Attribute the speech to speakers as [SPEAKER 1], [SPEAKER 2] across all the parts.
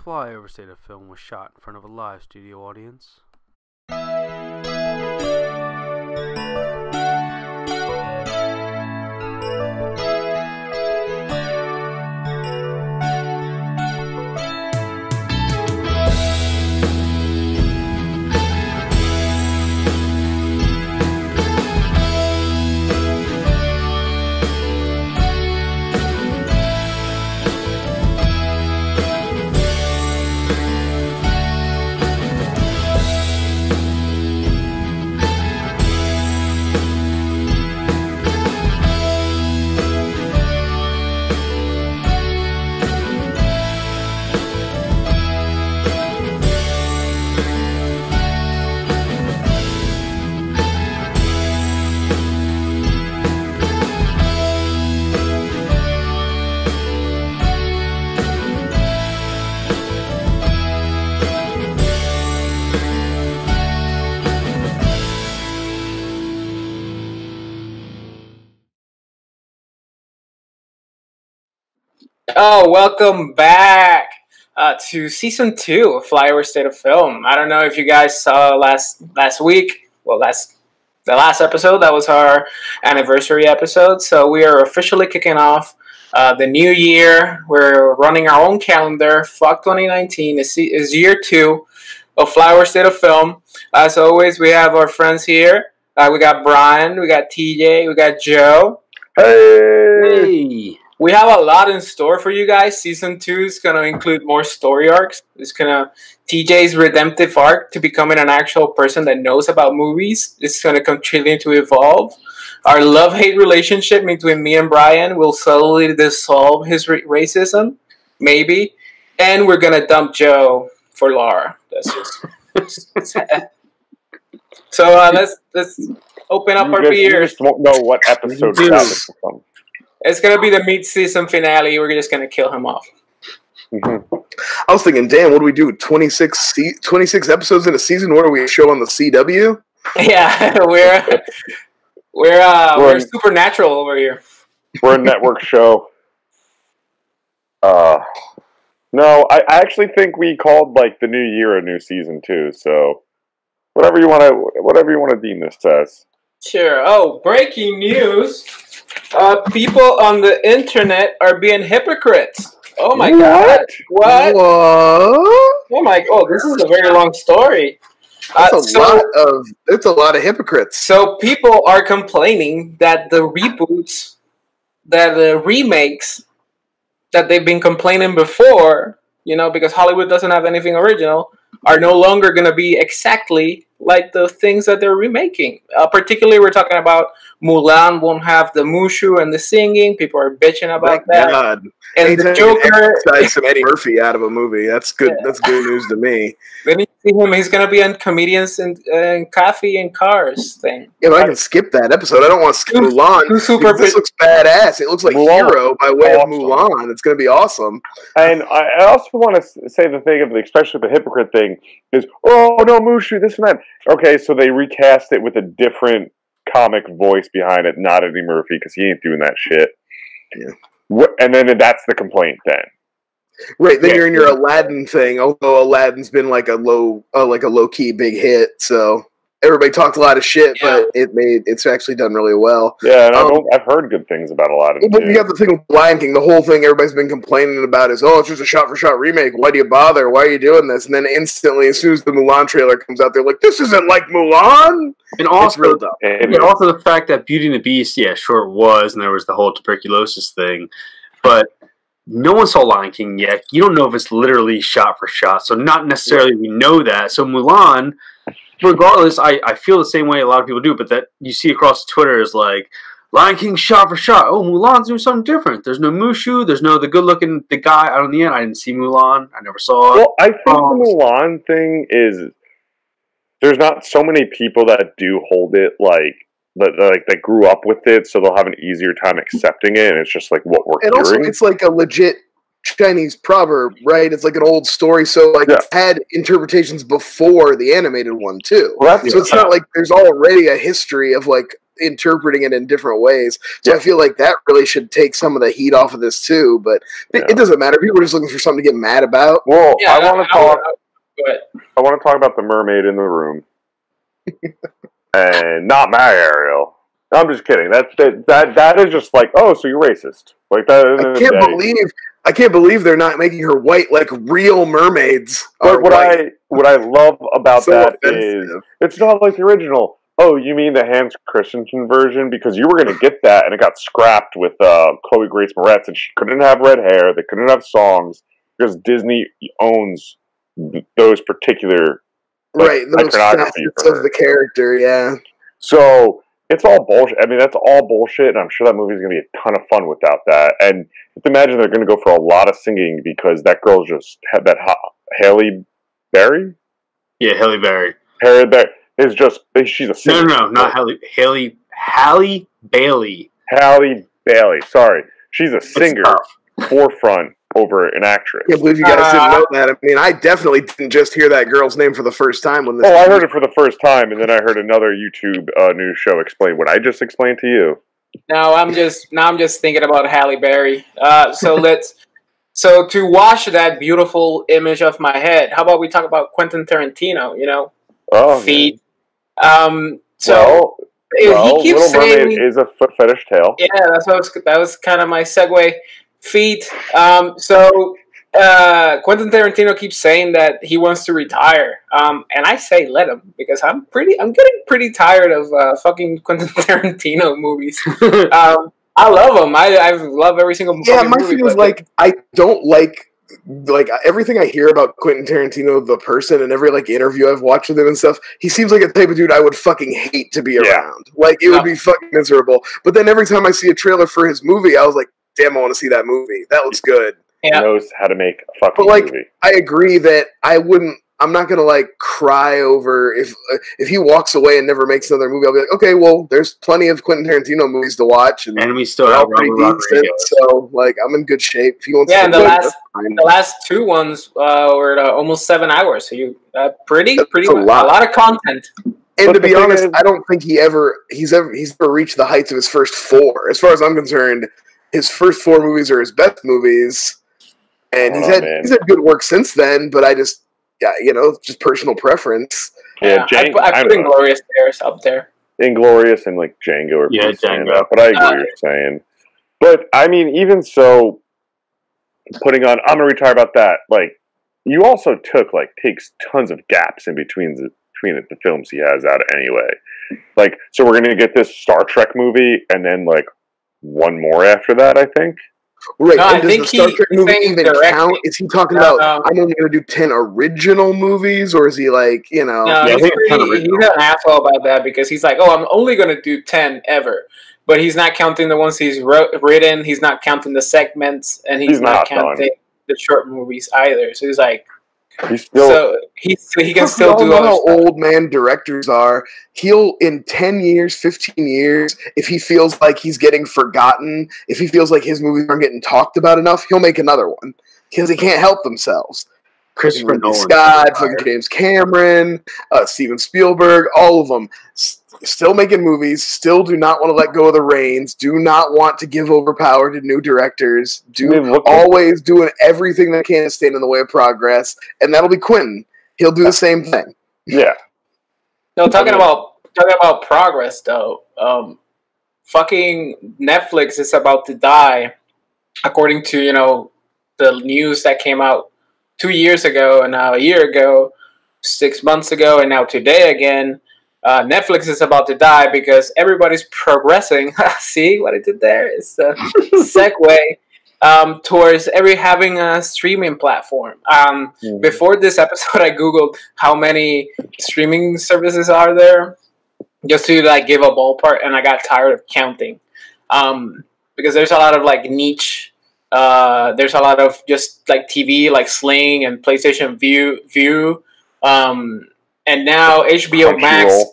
[SPEAKER 1] Flyover state of film was shot in front of a live studio audience.
[SPEAKER 2] Oh, welcome back to season 2 of Flyover State of Film. I don't know if you guys saw last week. Well, the last episode. That was our anniversary episode. So we are officially kicking off the new year. We're running our own calendar. Fuck 2019 is year 2 of Flyover State of Film. As always, we have our friends here. We got Brian, we got TJ, we got Joe.
[SPEAKER 3] Hey!
[SPEAKER 2] We have a lot in store for you guys. Season 2 is going to include more story arcs. It's going to TJ's redemptive arc to becoming an actual person that knows about movies. It's going to continue to evolve. Our love-hate relationship between me and Brian will slowly dissolve his racism, maybe. And we're going to dump Joe for Laura. That's just So let's open up our beers.
[SPEAKER 3] You just won't know what episode this from.
[SPEAKER 2] It's going to be the mid-season finale. We're just going to kill him off.
[SPEAKER 4] Mm-hmm. I was thinking, damn, what do we do? 26 episodes in a season? What are we, a show on the CW?
[SPEAKER 2] Yeah, we're supernatural over here.
[SPEAKER 3] We're a network show. No, I actually think we called like the new year a new season too. So whatever you want to deem this as.
[SPEAKER 2] Sure. Oh, breaking news. People on the internet are being hypocrites. Oh my god. What? Oh my god. This is a very long story.
[SPEAKER 4] It's a lot of hypocrites.
[SPEAKER 2] So people are complaining that the reboots, that the remakes that they've been complaining before, because Hollywood doesn't have anything original, are no longer going to be exactly like the things that they're remaking. Particularly, we're talking about Mulan won't have the Mushu and the singing. People are bitching about that.
[SPEAKER 4] God.
[SPEAKER 2] And
[SPEAKER 4] anytime
[SPEAKER 2] the Joker,
[SPEAKER 4] some Eddie Murphy out of a movie. That's good. Yeah. That's good news to me.
[SPEAKER 2] Then you see him. He's going to be on Comedians and Coffee and Cars thing.
[SPEAKER 4] Yeah, but I can skip that episode. I don't want to skip Mulan. This looks badass. It looks like Mulan. Hero by way of Mulan. It's going to be awesome.
[SPEAKER 3] And I also want to say the thing of especially the hypocrite thing is, oh no, Mushu, this and that. Okay, so they recast it with a different comic voice behind it, not Eddie Murphy, because he ain't doing that shit.
[SPEAKER 4] Yeah.
[SPEAKER 3] And then that's the complaint then.
[SPEAKER 4] Right, then you're in your Aladdin thing, although Aladdin's been like a low-key big hit, so everybody talked a lot of shit, but it's actually done really well.
[SPEAKER 3] Yeah, and I've heard good things about Aladdin.
[SPEAKER 4] But you got the thing with Lion King, the whole thing everybody's been complaining about is, it's just a shot-for-shot remake, why do you bother, why are you doing this? And then instantly, as soon as the Mulan trailer comes out, they're like, this isn't like Mulan!
[SPEAKER 5] And also, also the fact that Beauty and the Beast, it was, and there was the whole tuberculosis thing, but no one saw Lion King yet. You don't know if it's literally shot for shot, so not necessarily we know that. So Mulan, regardless, I feel the same way a lot of people do, but that you see across Twitter is like, Lion King shot for shot. Oh, Mulan's doing something different. There's no Mushu. There's no the good-looking the guy out on the end. I didn't see Mulan. I never saw it.
[SPEAKER 3] Well, I think the Mulan thing is there's not so many people that do hold it that grew up with it, so they'll have an easier time accepting it, and it's just like what we're hearing.
[SPEAKER 4] And also, it's like a legit Chinese proverb, right? It's like an old story, so it's had interpretations before the animated one too.
[SPEAKER 3] Well,
[SPEAKER 4] so it's not like there's already a history of interpreting it in different ways. So I feel like that really should take some of the heat off of this too. But it doesn't matter. People are just looking for something to get mad about.
[SPEAKER 3] Well, I want to talk about the mermaid in the room, and not my Ariel. No, I'm just kidding. That is just like, oh, so you're racist. Like that.
[SPEAKER 4] I can't believe they're not making her white like real mermaids.
[SPEAKER 3] But what I love about that is it's not like the original. Oh, you mean the Hans Christensen version? Because you were going to get that, and it got scrapped with Chloe Grace Moretz, and she couldn't have red hair. They couldn't have songs because Disney owns those particular
[SPEAKER 4] those facets of the character. Yeah.
[SPEAKER 3] So it's all bullshit. I mean, that's all bullshit, and I'm sure that movie's going to be a ton of fun without that. And you have to imagine they're going to go for a lot of singing because that girl just had that Halle Berry?
[SPEAKER 5] Yeah, Halle Berry.
[SPEAKER 3] Halle Berry is just, she's a singer.
[SPEAKER 5] No, not Halle Bailey.
[SPEAKER 3] Halle Bailey, sorry. She's a singer, forefront over an actress.
[SPEAKER 4] I can't believe you guys didn't know that. I mean, I definitely didn't just hear that girl's name for the first time when this.
[SPEAKER 3] Oh, I heard it for the first time, and then I heard another YouTube news show explain what I just explained to you.
[SPEAKER 2] No, I'm just thinking about Halle Berry. So to wash that beautiful image off my head, how about we talk about Quentin Tarantino? You know, feet.
[SPEAKER 3] Man.
[SPEAKER 2] He keeps
[SPEAKER 3] Little
[SPEAKER 2] saying
[SPEAKER 3] Mermaid is a foot fetish tale.
[SPEAKER 2] Yeah, that was kind of my segue. Feet. Quentin Tarantino keeps saying that he wants to retire. And I say let him, because I'm getting pretty tired of fucking Quentin Tarantino movies. I love him. I love every single movie.
[SPEAKER 4] Yeah, my thing is like I don't like everything I hear about Quentin Tarantino, the person, and every like interview I've watched with him and stuff. He seems like a type of dude I would fucking hate to be around. Like it would be fucking miserable. But then every time I see a trailer for his movie, I was like, damn, I want to see that movie. That looks good.
[SPEAKER 3] He knows how to make a fucking movie.
[SPEAKER 4] I agree that I'm not gonna like cry over if he walks away and never makes another movie. I'll be like, okay, well, there's plenty of Quentin Tarantino movies to watch, and
[SPEAKER 5] we still have
[SPEAKER 4] pretty decent. So like, I'm in good shape. If he wants to
[SPEAKER 2] the last two ones were almost 7 hours. So you pretty much, a lot of content.
[SPEAKER 4] And to be honest, I don't think he's ever reached the heights of his first four. As far as I'm concerned, his first four movies are his best movies, and he's had good work since then. But I just, just personal preference.
[SPEAKER 2] Yeah, I put Inglourious Basterds up there.
[SPEAKER 3] Inglourious and like Django are
[SPEAKER 5] Django.
[SPEAKER 3] But I agree what you're saying. But I mean, even so, putting on, I'm gonna retire about that. Like, you also takes tons of gaps in between the films he has out anyway. Like, so we're gonna get this Star Trek movie, and then like one more after that, I think.
[SPEAKER 4] Right, and does the Star Trek movie even count? Is he talking about, I'm only going to do 10 original movies, or is he like,
[SPEAKER 2] No, he's an asshole about that, because he's like, I'm only going to do 10 ever. But he's not counting the ones he's written, he's not counting the segments, and he's not counting the short movies either. So he's like, he can still do all
[SPEAKER 4] how old man directors are. He'll, in 10 years, 15 years, if he feels like he's getting forgotten, if he feels like his movies aren't getting talked about enough, he'll make another one. Because he can't help themselves.
[SPEAKER 5] Christopher Nolan,
[SPEAKER 4] Scott, fucking James Cameron, Steven Spielberg, all of them. Still making movies, still do not want to let go of the reins, do not want to give over power to new directors, always doing everything they can to stand in the way of progress, and that'll be Quentin. He'll do the same thing.
[SPEAKER 3] Yeah.
[SPEAKER 2] No, talking about progress though, fucking Netflix is about to die, according to the news that came out 2 years ago, and now a year ago, 6 months ago, and now today again. Netflix is about to die because everybody's progressing. See what I did there? It's a segue towards having a streaming platform. Before this episode, I googled how many streaming services are there, just to give a ballpark, and I got tired of counting because there's a lot of niche. There's a lot of just TV, like Sling and PlayStation View, and now HBO Max.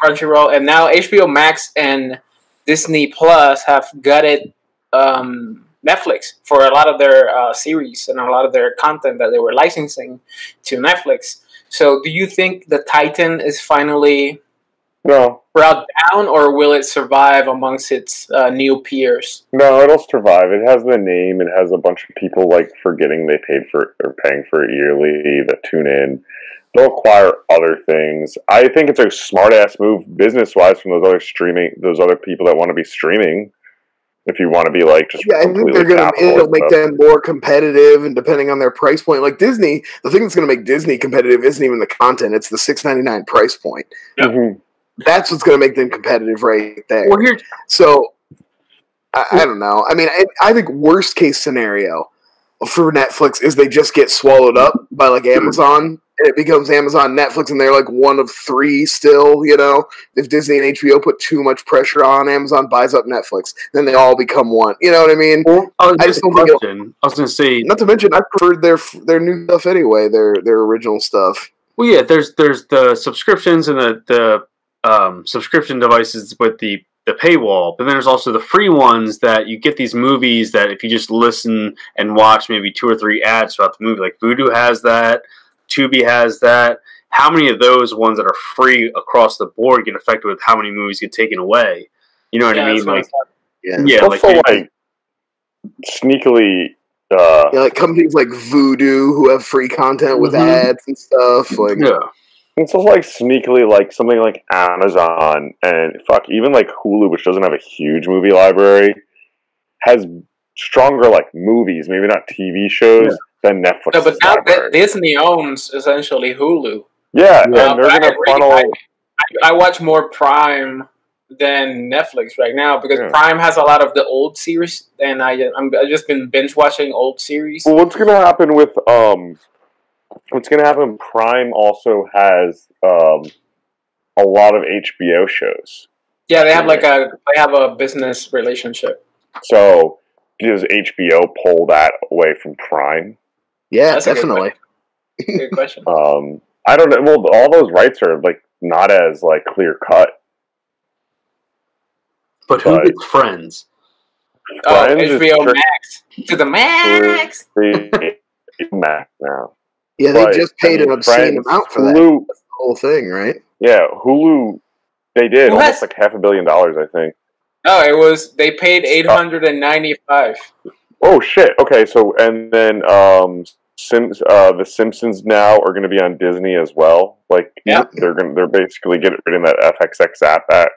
[SPEAKER 2] Crunchyroll, and now HBO Max and Disney Plus have gutted Netflix for a lot of their series and a lot of their content that they were licensing to Netflix. So do you think the Titan is finally
[SPEAKER 3] No.
[SPEAKER 2] route down, or will it survive amongst its new peers?
[SPEAKER 3] No, it'll survive. It has the name. It has a bunch of people like forgetting they paid for or paying for it yearly that tune in. They'll acquire other things. I think it's a smart ass move business wise from those other people that want to be streaming. If you want to be like just
[SPEAKER 4] I think they're gonna. It'll make them more competitive, and depending on their price point, like Disney, the thing that's gonna make Disney competitive isn't even the content; it's the $6.99 price point.
[SPEAKER 3] Mm-hmm.
[SPEAKER 4] That's what's gonna make them competitive right there.
[SPEAKER 5] Well, here,
[SPEAKER 4] So I don't know. I mean, I think worst case scenario for Netflix is they just get swallowed up by like Amazon, and it becomes Amazon Netflix, and they're like one of three still. You know, if Disney and HBO put too much pressure on, Amazon buys up Netflix, then they all become one. You know what I mean? I just don't think.
[SPEAKER 5] I was going to say,
[SPEAKER 4] not to mention, I preferred their new stuff anyway. Their original stuff.
[SPEAKER 5] well, yeah. There's the subscriptions and the subscription devices with the paywall, but then there's also the free ones that you get these movies that if you just listen and watch maybe 2 or 3 ads throughout the movie, like Vudu has that, Tubi has that. How many of those ones that are free across the board get affected with how many movies get taken away? You know what I mean? Like, yeah,
[SPEAKER 3] also like sneakily.
[SPEAKER 4] Like companies like Vudu who have free content with ads and stuff. Like,
[SPEAKER 5] yeah.
[SPEAKER 3] It's also like sneakily like something like Amazon and even like Hulu, which doesn't have a huge movie library, has stronger like movies, maybe not TV shows, than Netflix.
[SPEAKER 2] No, but now Disney owns essentially Hulu.
[SPEAKER 3] Yeah, and they're going to funnel.
[SPEAKER 2] I watch more Prime than Netflix right now because Prime has a lot of the old series, and I've just been binge watching old series.
[SPEAKER 3] Well, what's going to happen with Prime also has a lot of HBO shows.
[SPEAKER 2] Yeah, they have a business relationship.
[SPEAKER 3] So does HBO pull that away from Prime?
[SPEAKER 4] Yeah, that's definitely.
[SPEAKER 2] Good question.
[SPEAKER 3] I don't know. Well, all those rights are like not as like clear cut.
[SPEAKER 5] But who gets Friends?
[SPEAKER 2] HBO Max to the max.
[SPEAKER 3] Max now.
[SPEAKER 4] Yeah, they just paid an obscene amount for
[SPEAKER 3] Hulu,
[SPEAKER 4] that whole thing, right?
[SPEAKER 3] Yeah, Hulu. They did almost like $500 million, I think.
[SPEAKER 2] No, they paid $895.
[SPEAKER 3] Oh shit! Okay, so and then the Simpsons now are going to be on Disney as well. Like, they're basically getting rid of that FXX app,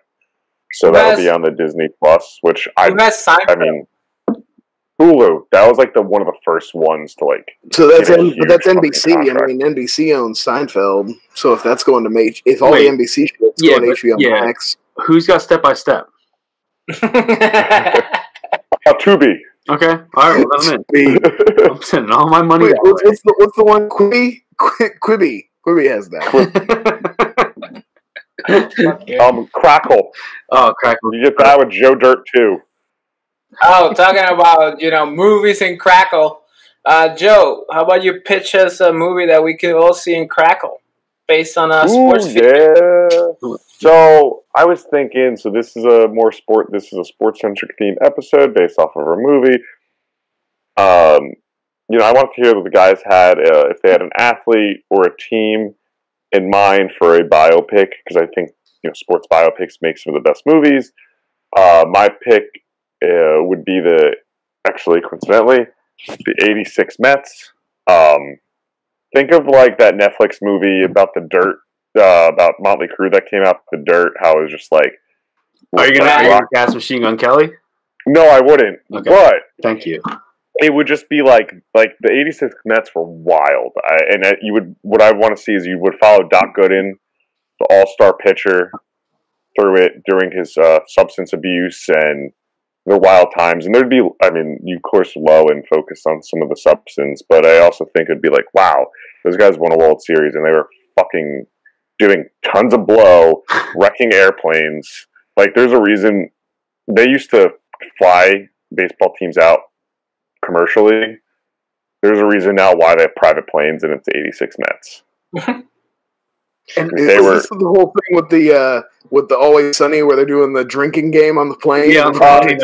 [SPEAKER 3] so that'll be on the Disney Plus. Which I mean, Hulu. That was like one of the first ones to like.
[SPEAKER 4] So that's NBC. I mean, NBC owns Seinfeld. So if that's going to if all the NBC shit's going to HBO Max,
[SPEAKER 5] who's got Step by Step?
[SPEAKER 3] Tubi.
[SPEAKER 5] Okay, all right. Well, I'm sending all my money.
[SPEAKER 4] Wait, what's the one? Quibi. Quibi has that.
[SPEAKER 3] Crackle.
[SPEAKER 5] Oh, Crackle.
[SPEAKER 3] You get that with Joe Dirt too.
[SPEAKER 2] Oh, talking about movies in Crackle. Joe, how about you pitch us a movie that we can all see in Crackle, based on a sports film?
[SPEAKER 3] Yeah. So I was thinking. So this is a sports-centric theme episode based off of a movie. I want to hear what the guys had if they had an athlete or a team in mind for a biopic, because I think sports biopics make some of the best movies. My pick would be coincidentally, the '86 Mets. Think of like that Netflix movie about the dirt, about Motley Crue that came out, The Dirt. How it was just like.
[SPEAKER 5] Are you gonna cast Machine Gun Kelly?
[SPEAKER 3] No, I wouldn't. Okay. But
[SPEAKER 5] thank you.
[SPEAKER 3] It would just be like the '86 Mets were wild, what I want to see is you would follow Doc Gooden, the all-star pitcher, through it during his substance abuse and the wild times, and there'd be, you of course low and focus on some of the substance, but I also think it'd be like, wow, those guys won a World Series and they were fucking doing tons of blow, wrecking airplanes. Like, there's a reason they used to fly baseball teams out commercially. There's a reason now why they have private planes, and it's the '86 Mets.
[SPEAKER 4] And this the whole thing with the Always Sunny, where they're doing the drinking game on the plane.
[SPEAKER 5] Yeah,
[SPEAKER 4] drink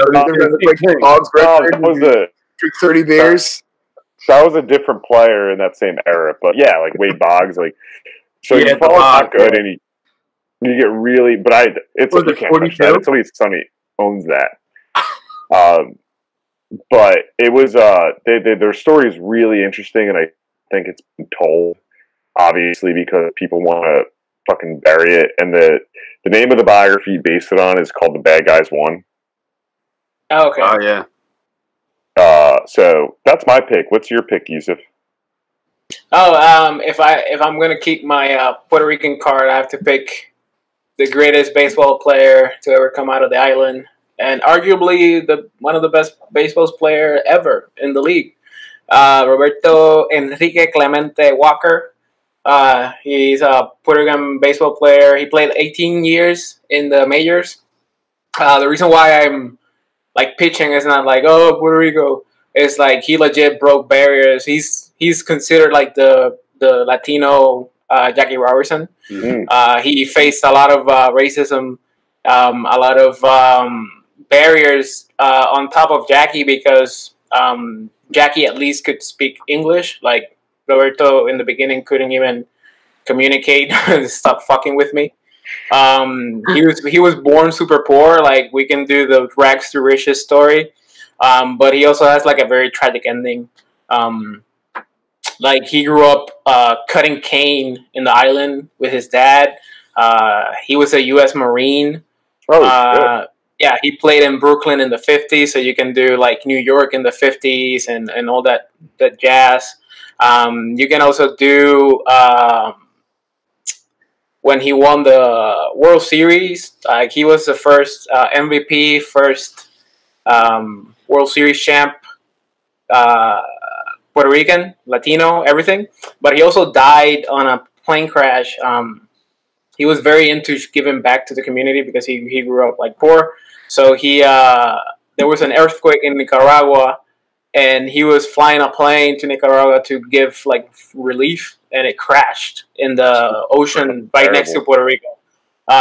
[SPEAKER 4] 30 beers.
[SPEAKER 3] That was a different player in that same era, but yeah, like Wade Boggs, like so.
[SPEAKER 5] Yeah,
[SPEAKER 3] you follow not good, and You get really, but it's
[SPEAKER 5] Was
[SPEAKER 3] you
[SPEAKER 5] it
[SPEAKER 3] can't touch
[SPEAKER 5] 42?
[SPEAKER 3] that. It's only Sonny owns that. But it was their story is really interesting, and I think it's been told obviously because people want to fucking bury it. And the name of the biography you base it on is called "The Bad Guys Won."
[SPEAKER 2] Oh, okay.
[SPEAKER 5] Oh yeah.
[SPEAKER 3] So that's my pick. What's your pick, Jusef?
[SPEAKER 2] Oh, if I'm gonna keep my Puerto Rican card, I have to pick the greatest baseball player to ever come out of the island, and arguably one of the best baseball player ever in the league, Roberto Enrique Clemente Walker. He's a Puerto Rican baseball player. He played 18 years in the majors. The reason why I'm like pitching is not like, oh, Puerto Rico. It's like he legit broke barriers. He's considered like the Latino Jackie Robinson.
[SPEAKER 3] Mm-hmm.
[SPEAKER 2] He faced a lot of racism, a lot of barriers on top of Jackie because Jackie at least could speak English. Like Roberto in the beginning couldn't even communicate. Stop fucking with me. He was born super poor. Like we can do the rags to riches story, but he also has like a very tragic ending. Like he grew up cutting cane in the island with his dad. He was a U.S. Marine.
[SPEAKER 3] Oh,
[SPEAKER 2] yeah, he played in Brooklyn in the 50s, so you can do like New York in the 50s and all that jazz. You can also do when he won the World Series. Like he was the first MVP, first World Series champ, Puerto Rican, Latino, everything. But he also died on a plane crash. He was very into giving back to the community because he grew up like poor. So there was an earthquake in Nicaragua, and he was flying a plane to Nicaragua to give like relief, and it crashed in the ocean right next to Puerto Rico.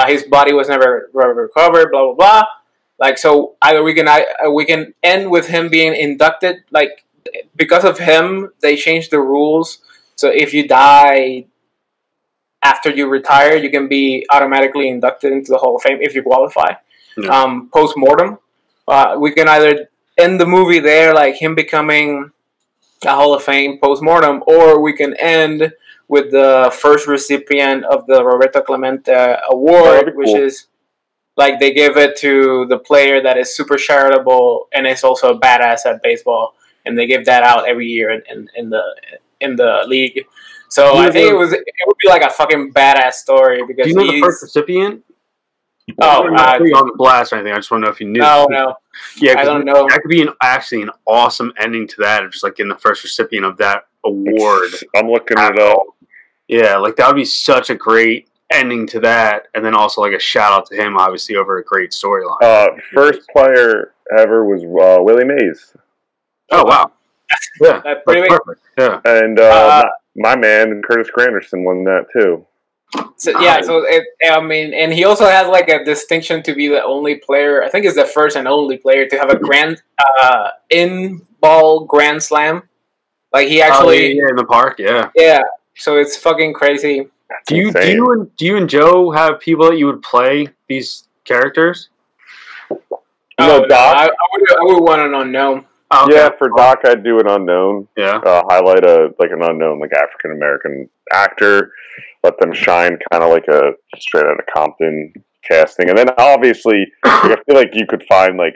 [SPEAKER 2] His body was never recovered. Blah blah blah. Like so, either we can end with him being inducted. Like because of him, they changed the rules. So if you die after you retire, you can be automatically inducted into the Hall of Fame if you qualify. Yeah. Post-mortem, we can either end the movie there, like him becoming a Hall of Fame post-mortem, or we can end with the first recipient of the Roberto Clemente Award, which is like they give it to the player that is super charitable and is also a badass at baseball, and they give that out every year in the league. So I think it would be like a fucking badass story because
[SPEAKER 5] do you know the first recipient?
[SPEAKER 2] Oh,
[SPEAKER 5] not on the blast or anything. I just want to know if you knew.
[SPEAKER 2] No.
[SPEAKER 5] Yeah,
[SPEAKER 2] I don't know.
[SPEAKER 5] That could be actually an awesome ending to that, just like in the first recipient of that award.
[SPEAKER 3] I'm looking it up.
[SPEAKER 5] Yeah, like that would be such a great ending to that, and then also like a shout out to him, obviously over a great storyline.
[SPEAKER 3] First player ever was Willie Mays.
[SPEAKER 5] Oh wow! Yeah,
[SPEAKER 2] that's pretty
[SPEAKER 5] perfect. Yeah,
[SPEAKER 3] and my man Curtis Granderson won that too.
[SPEAKER 2] So, yeah, and he also has like a distinction to be the only player. I think is the first and only player to have a in-ball grand slam. Like he actually
[SPEAKER 5] in the park. Yeah.
[SPEAKER 2] So it's fucking crazy.
[SPEAKER 5] Do you and Joe have people that you would play these characters?
[SPEAKER 3] No, Doc.
[SPEAKER 2] I would want an unknown.
[SPEAKER 5] Oh, okay.
[SPEAKER 3] Yeah, for Doc, I'd do an unknown.
[SPEAKER 5] Yeah.
[SPEAKER 3] Highlight an unknown, like African American actor. Let them shine, kind of like a straight out of Compton casting. And then obviously, I feel like you could find like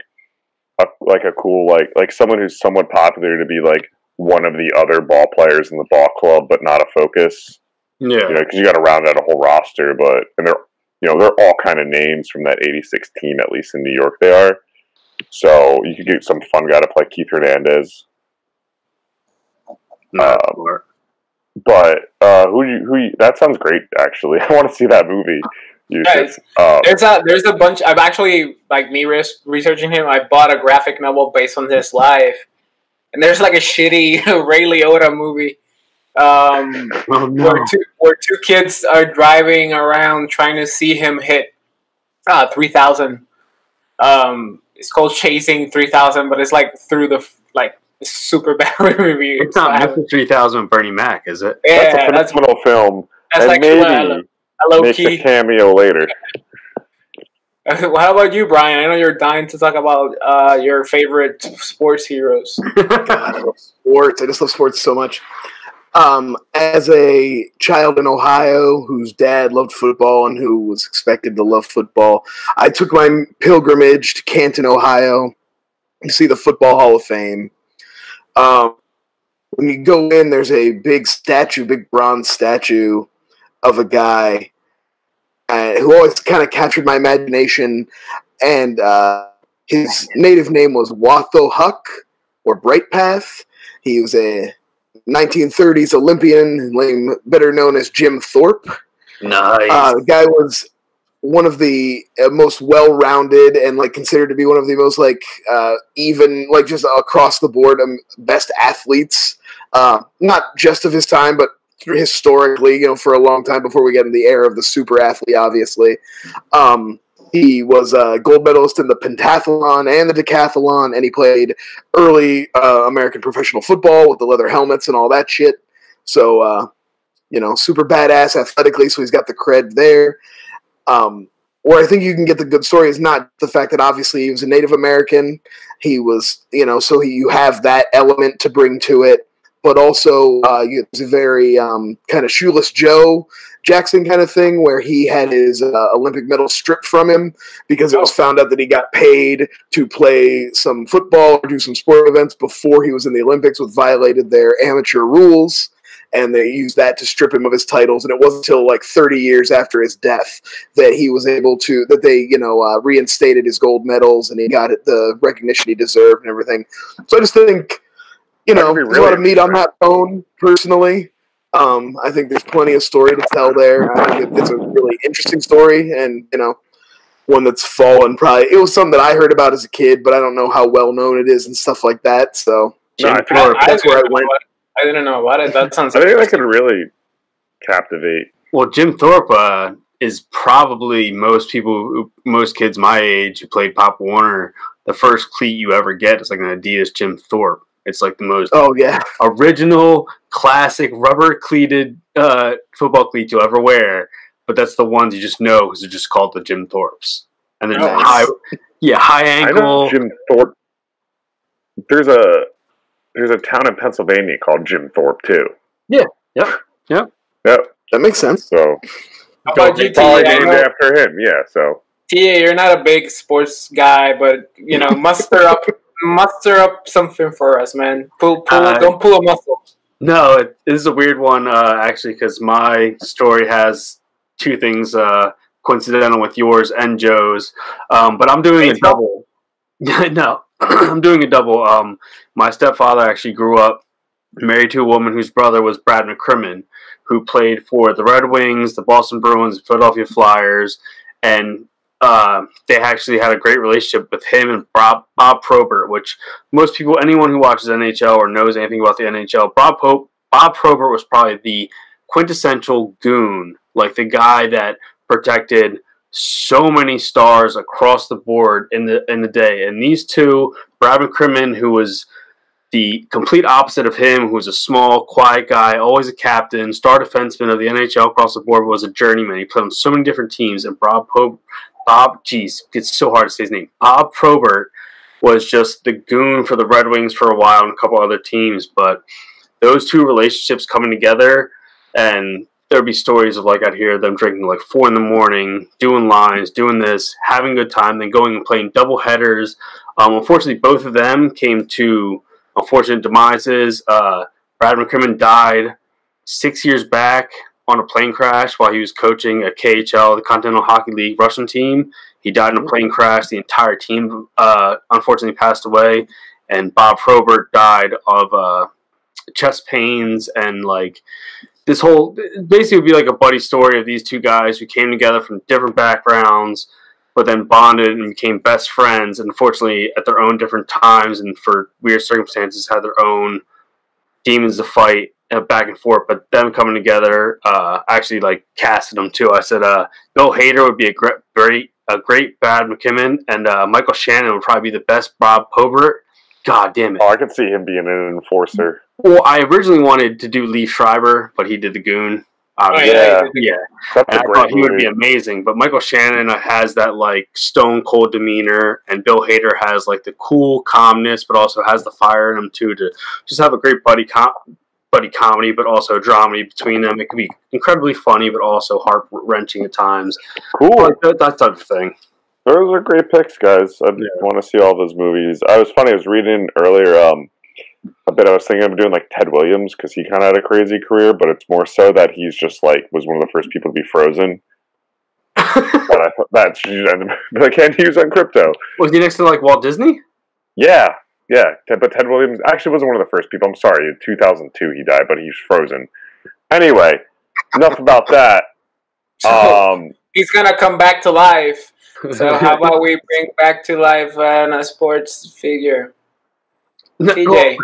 [SPEAKER 3] a cool like someone who's somewhat popular to be like one of the other ball players in the ball club, but not a focus.
[SPEAKER 5] Yeah.
[SPEAKER 3] Because you got to round out a whole roster. And they're all kind of names from that '86 team, at least in New York. They are. So you could get some fun guy to play Keith Hernandez. But who that sounds great. Actually, I want to see that movie.
[SPEAKER 2] There's a bunch. I've actually researching him. I bought a graphic novel based on his life, and there's like a shitty Ray Liotta movie, where two kids are driving around trying to see him hit 3,000. It's called Chasing 3,000, but it's like through the super bad review.
[SPEAKER 5] It's not Mr. 3000 Bernie Mac, is it?
[SPEAKER 3] Yeah, that's a phenomenal film.
[SPEAKER 2] That's
[SPEAKER 3] and
[SPEAKER 2] like
[SPEAKER 3] maybe
[SPEAKER 2] low
[SPEAKER 3] Makes a
[SPEAKER 2] key.
[SPEAKER 3] cameo later.
[SPEAKER 2] Well, how about you, Brian? I know you're dying to talk about your favorite sports heroes.
[SPEAKER 4] God, I love sports. I just love sports so much. As a child in Ohio whose dad loved football and who was expected to love football, I took my pilgrimage to Canton, Ohio to see the Football Hall of Fame. When you go in, there's a big bronze statue of a guy who always kind of captured my imagination, and his native name was Watho Huck, or Bright Path. He was a 1930s Olympian, better known as Jim Thorpe.
[SPEAKER 5] Nice.
[SPEAKER 4] The guy was one of the most well-rounded and considered to be one of the most even just across the board best athletes, not just of his time, but historically, for a long time before we get in the era of the super athlete, obviously. He was a gold medalist in the pentathlon and the decathlon, and he played early American professional football with the leather helmets and all that shit. So, super badass athletically, so he's got the cred there. Where I think you can get the good story is not the fact that obviously he was a Native American. He was, you have that element to bring to it. But also, it was a very kind of Shoeless Joe Jackson kind of thing, where he had his Olympic medal stripped from him because it was found out that he got paid to play some football or do some sport events before he was in the Olympics, which violated their amateur rules, and they used that to strip him of his titles. And it wasn't until 30 years after his death that he was able to, that they, reinstated his gold medals and he got the recognition he deserved and everything. So I just think, there's a lot of meat on that bone, personally. I think there's plenty of story to tell there. I think it's a really interesting story, and, one that's fallen probably. It was something that I heard about as a kid, but I don't know how well known it is and stuff like that. So
[SPEAKER 2] that's where I went. I didn't know about it. That sounds.
[SPEAKER 3] I think that could really captivate.
[SPEAKER 5] Well, Jim Thorpe is probably most kids my age who played Pop Warner. The first cleat you ever get is an Adidas Jim Thorpe. It's the most original, classic, rubber cleated football cleat you'll ever wear. But that's the ones you just know because they're just called the Jim Thorpes. And they're high ankle.
[SPEAKER 3] I know Jim Thorpe. There's a town in Pennsylvania called Jim Thorpe too.
[SPEAKER 5] Yeah. Yep.
[SPEAKER 3] That
[SPEAKER 4] makes sense.
[SPEAKER 3] So,
[SPEAKER 2] how about you,
[SPEAKER 3] probably named after him. Yeah. So,
[SPEAKER 2] TA, you're not a big sports guy, but muster up something for us, man. Don't pull a muscle.
[SPEAKER 5] No, it is a weird one, actually, because my story has two things coincidental with yours and Joe's. But I'm doing a double. No, I'm doing a double. My stepfather actually grew up married to a woman whose brother was Brad McCrimmon, who played for the Red Wings, the Boston Bruins, the Philadelphia Flyers, and they actually had a great relationship with him and Bob Probert, which most people, anyone who watches NHL or knows anything about the NHL, Bob Probert was probably the quintessential goon, the guy that protected so many stars across the board in the day. And these two, Brad McCrimmon, who was the complete opposite of him, who was a small, quiet guy, always a captain, star defenseman of the NHL across the board, was a journeyman. He played on so many different teams, and it's so hard to say his name. Bob Probert was just the goon for the Red Wings for a while and a couple other teams. But those two relationships coming together, and there'd be stories of I'd hear them drinking 4 a.m, doing lines, doing this, having a good time, then going and playing double headers. Unfortunately, both of them came to unfortunate demises. Brad McCrimmon died 6 years back on a plane crash while he was coaching a KHL, the Continental Hockey League Russian team. He died in a plane crash. The entire team unfortunately passed away, and Bob Probert died of chest pains, and this whole basically would be a buddy story of these two guys who came together from different backgrounds, but then bonded and became best friends, and unfortunately at their own different times and for weird circumstances had their own demons to fight back and forth. But them coming together, actually casted them too. I said Bill Hader would be a great Brad McCrimmon, and Michael Shannon would probably be the best Bob Probert. God damn it!
[SPEAKER 3] Oh, I could see him being an enforcer.
[SPEAKER 5] Well, I originally wanted to do Lee Schreiber, but he did the goon. Yeah.
[SPEAKER 3] That's
[SPEAKER 5] And
[SPEAKER 3] a
[SPEAKER 5] I
[SPEAKER 3] great
[SPEAKER 5] thought he would
[SPEAKER 3] movie.
[SPEAKER 5] be amazing, but Michael Shannon has that like stone cold demeanor, and Bill Hader has like the cool calmness, but also has the fire in him too to just have a great buddy comedy, but also dramedy between them. It could be incredibly funny, but also heart wrenching at times.
[SPEAKER 3] Cool.
[SPEAKER 5] Like that type of thing.
[SPEAKER 3] Those are great picks, guys. I want to see all those movies. I was reading earlier a bit. I was thinking of doing like Ted Williams because he kind of had a crazy career, but it's more so that he's just like was one of the first people to be frozen. But I thought that's I can't use on crypto.
[SPEAKER 5] Was he next to like Walt Disney?
[SPEAKER 3] Yeah. But Ted Williams actually wasn't one of the first people. I'm sorry, in 2002 he died, but he's frozen. Anyway, enough about that.
[SPEAKER 2] He's gonna come back to life. So how about we bring back to life a sports figure? TJ.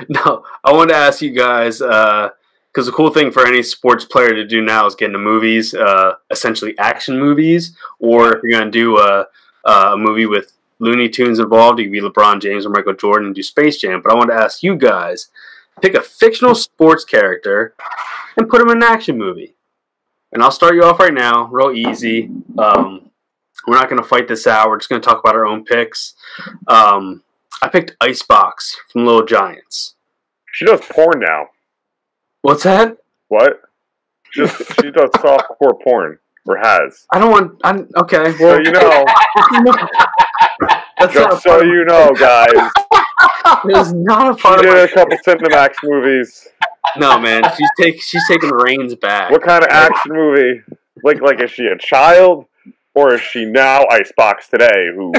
[SPEAKER 5] No, I wanted to ask you guys because the cool thing for any sports player to do now is get into movies, essentially action movies, or if you're going to do a movie with Looney Tunes involved, you can be LeBron James or Michael Jordan and do Space Jam. But I wanted to ask you guys, pick a fictional sports character and put him in an action movie. And I'll start you off right now, real easy. We're not going to fight this out. We're just going to talk about our own picks. I picked Icebox from Little Giants.
[SPEAKER 3] She does porn now.
[SPEAKER 5] What's that?
[SPEAKER 3] What? She does softcore porn, or has.
[SPEAKER 5] I don't want. Okay. Well,
[SPEAKER 3] So you know.
[SPEAKER 5] That's
[SPEAKER 3] Just so you know, guys.
[SPEAKER 5] It's not a
[SPEAKER 3] She
[SPEAKER 5] part of
[SPEAKER 3] did
[SPEAKER 5] my
[SPEAKER 3] a couple Cinemax movies.
[SPEAKER 5] No, man. She's taking the reins back.
[SPEAKER 3] What kind of action movie? Like is she a child, or is she now Icebox today? Who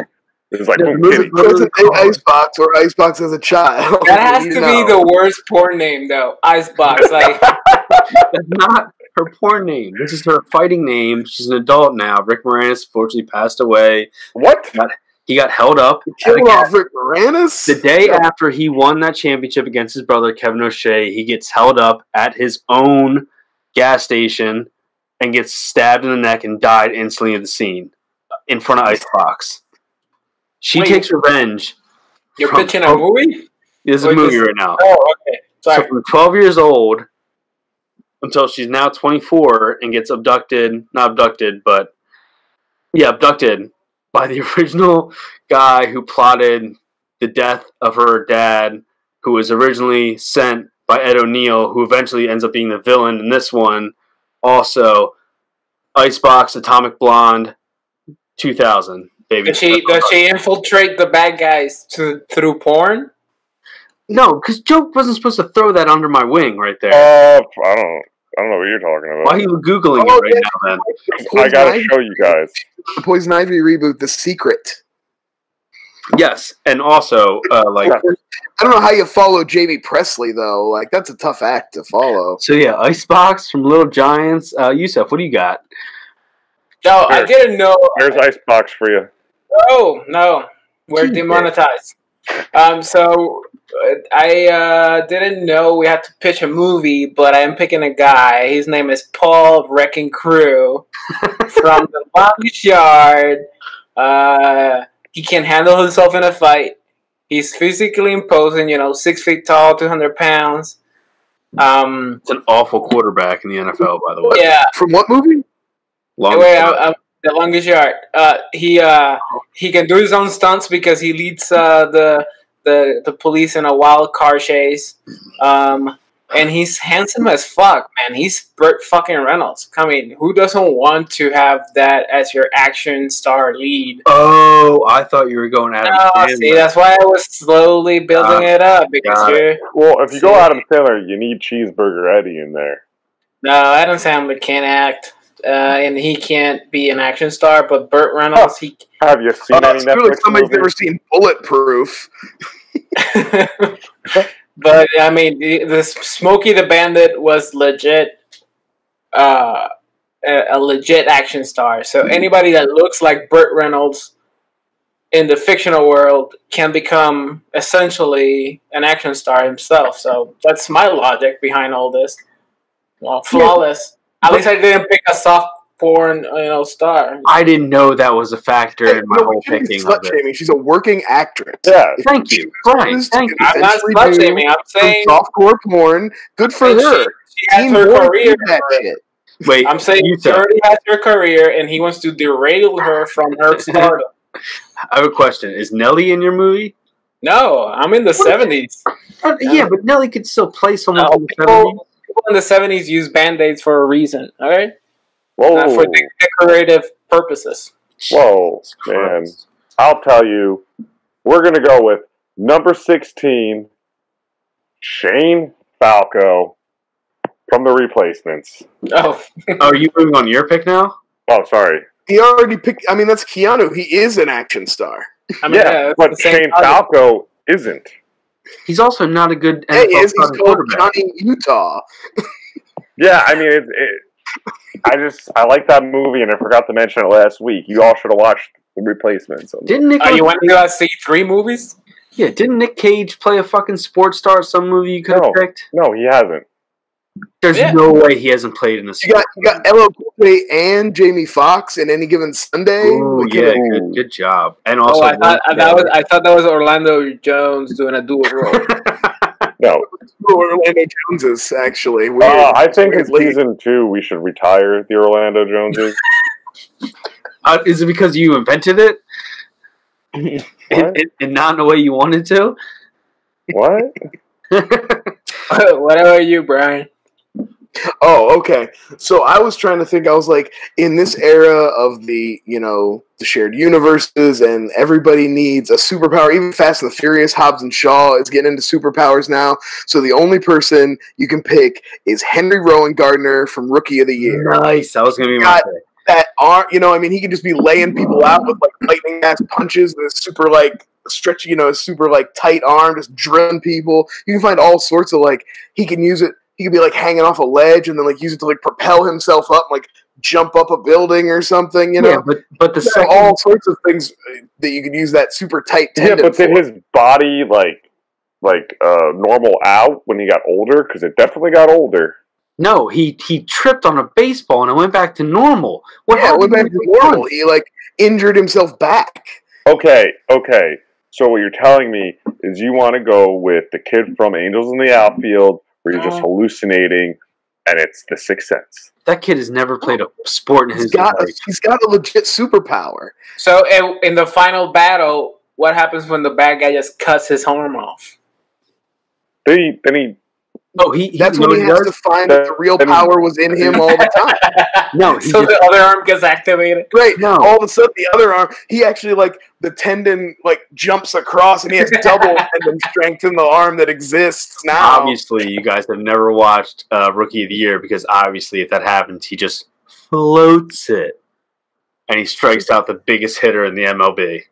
[SPEAKER 3] is like
[SPEAKER 4] Was it Icebox or Icebox as a child?
[SPEAKER 2] That has to be the worst porn name, though. Icebox, like
[SPEAKER 5] That's not her porn name. This is her fighting name. She's an adult now. Rick Moranis unfortunately passed away.
[SPEAKER 3] What?
[SPEAKER 5] He got held up.
[SPEAKER 4] Killed off Rick Moranis?
[SPEAKER 5] The day after he won that championship against his brother, Kevin O'Shea, he gets held up at his own gas station and gets stabbed in the neck and died instantly at the scene in front of Icebox. She takes revenge.
[SPEAKER 2] You're pitching a movie?
[SPEAKER 5] There's a movie right now.
[SPEAKER 2] Oh, okay. Sorry.
[SPEAKER 5] So from 12 years old until she's now 24 and gets abducted by the original guy who plotted the death of her dad, who was originally sent by Ed O'Neill, who eventually ends up being the villain in this one. Also, Icebox, Atomic Blonde, 2000, baby.
[SPEAKER 2] Does she infiltrate the bad guys through porn?
[SPEAKER 5] No, because Joe wasn't supposed to throw that under my wing right there.
[SPEAKER 3] I don't know what you're talking about.
[SPEAKER 5] Why are you Googling it right now, then?
[SPEAKER 3] I gotta show you guys.
[SPEAKER 4] The Poison Ivy reboot, The Secret.
[SPEAKER 5] Yes, and also,
[SPEAKER 4] I don't know how you follow Jamie Presley, though. Like, that's a tough act to follow.
[SPEAKER 5] So, yeah, Icebox from Little Giants. Jusef, what do you got?
[SPEAKER 2] No, I didn't know.
[SPEAKER 3] There's Icebox for you.
[SPEAKER 2] Oh, no. We're demonetized. So I didn't know we had to pitch a movie, but I am picking a guy. His name is Paul Wrecking Crew from The Longest Yard. He can handle himself in a fight. He's physically imposing, 6 feet tall, 200 pounds.
[SPEAKER 5] It's an awful quarterback in the NFL, by the way.
[SPEAKER 2] Yeah.
[SPEAKER 4] From what movie?
[SPEAKER 2] The Longest Yard. He can do his own stunts because he leads the police in a wild car chase. And he's handsome as fuck, man. He's Burt fucking Reynolds. I mean, who doesn't want to have that as your action star lead?
[SPEAKER 5] Oh, I thought you were going Adam Sandler.
[SPEAKER 2] See, that's why I was slowly building it up. Because
[SPEAKER 3] well, if you go Adam Sandler, you need Cheeseburger Eddie in there.
[SPEAKER 2] No, Adam Sandler can't act. And he can't be an action star, but Burt Reynolds, he...
[SPEAKER 3] Have you seen any Netflix
[SPEAKER 4] like somebody's never seen Bulletproof.
[SPEAKER 2] But, I mean, the Smokey the Bandit was legit, a legit action star. So anybody that looks like Burt Reynolds in the fictional world can become essentially an action star himself. So that's my logic behind all this. Well, flawless. At least I didn't pick a soft porn, star.
[SPEAKER 5] I didn't know that was a factor in my whole
[SPEAKER 4] she's
[SPEAKER 5] picking
[SPEAKER 4] slut
[SPEAKER 5] of it.
[SPEAKER 4] shaming. She's a working actress.
[SPEAKER 3] Yeah.
[SPEAKER 5] Thank you, Brian. Thank you.
[SPEAKER 2] I'm not slut shaming. I'm saying
[SPEAKER 4] softcore porn. Good for her.
[SPEAKER 2] She has
[SPEAKER 4] Teen
[SPEAKER 2] her
[SPEAKER 4] boys
[SPEAKER 2] career.
[SPEAKER 4] do that shit.
[SPEAKER 5] Wait,
[SPEAKER 2] I'm saying she already has her career, and he wants to derail her from her stardom.
[SPEAKER 5] I have a question. Is Nelly in your movie?
[SPEAKER 2] No, I'm in the 70s.
[SPEAKER 5] Yeah, but Nelly could still play someone
[SPEAKER 2] No,
[SPEAKER 5] from the 70s.
[SPEAKER 2] people in the 70s use Band-Aids for a reason, all right?
[SPEAKER 3] Whoa.
[SPEAKER 2] Not for decorative purposes.
[SPEAKER 3] Whoa, man. I'll tell you, we're going to go with number 16, Shane Falco from The Replacements.
[SPEAKER 2] Oh.
[SPEAKER 5] Are you moving on your pick now?
[SPEAKER 3] Oh, sorry.
[SPEAKER 4] He already picked. I mean, that's Keanu. He is an action star.
[SPEAKER 2] I mean,
[SPEAKER 3] Yeah, but Shane Falco isn't.
[SPEAKER 5] He's also not a good
[SPEAKER 4] Hey,
[SPEAKER 5] NFL
[SPEAKER 4] he's
[SPEAKER 5] starting
[SPEAKER 4] called
[SPEAKER 5] quarterback.
[SPEAKER 4] Johnny Utah.
[SPEAKER 3] Yeah, I mean, I like that movie, and I forgot to mention it last week. You all should have watched The Replacements.
[SPEAKER 5] Didn't Nick?
[SPEAKER 2] You want to see 3 movies?
[SPEAKER 5] Yeah, didn't Nick Cage play a fucking sports star? Some movie you could have picked.
[SPEAKER 3] No, he hasn't.
[SPEAKER 5] There's no way he hasn't played in a.
[SPEAKER 4] You got LL Cool J and Jamie Foxx in Any Given Sunday.
[SPEAKER 5] Oh yeah, good job. And also,
[SPEAKER 2] I thought that was Orlando Jones doing a dual role.
[SPEAKER 3] No,
[SPEAKER 4] Orlando Joneses actually.
[SPEAKER 3] I think in season 2 we should retire the Orlando Joneses.
[SPEAKER 5] Is it because you invented it? and not in the way you wanted to?
[SPEAKER 3] What?
[SPEAKER 2] What about you, Brian?
[SPEAKER 4] Oh, okay. So I was trying to think. I was like, in this era of the shared universes, and everybody needs a superpower. Even Fast and the Furious, Hobbs and Shaw is getting into superpowers now. So the only person you can pick is Henry Rowan Gardner from Rookie of the Year.
[SPEAKER 5] Nice. That was going to be my pick.
[SPEAKER 4] That aren't, he can just be laying people out with like lightning ass punches and super like stretchy, super like tight arm, just drilling people. You can find all sorts of like he can use it. He could be like hanging off a ledge and then like use it to like propel himself up, and, like jump up a building or something.
[SPEAKER 5] Yeah, but the second,
[SPEAKER 4] all sorts of things that you could use that super tight tendon.
[SPEAKER 3] Yeah, but did his body like normal out when he got older? Because it definitely got older.
[SPEAKER 5] No, he tripped on a baseball and it went back to normal.
[SPEAKER 4] It went back to normal. He like injured himself back.
[SPEAKER 3] Okay. So what you're telling me is you want to go with the kid from Angels in the Outfield, where you're just hallucinating, and it's the Sixth Sense.
[SPEAKER 5] That kid has never played a sport in his life.
[SPEAKER 4] He's got a legit superpower.
[SPEAKER 2] So in the final battle, what happens when the bad guy just cuts his arm off?
[SPEAKER 3] Then he
[SPEAKER 4] That's when he has to find that the real power was in him all the time.
[SPEAKER 2] So the other arm gets activated.
[SPEAKER 4] Right. No. All of a sudden, the other arm, he actually the tendon jumps across, and he has double tendon strength in the arm that exists now.
[SPEAKER 5] Obviously, you guys have never watched Rookie of the Year, because obviously, if that happens, he just floats it, and he strikes out the biggest hitter in the MLB.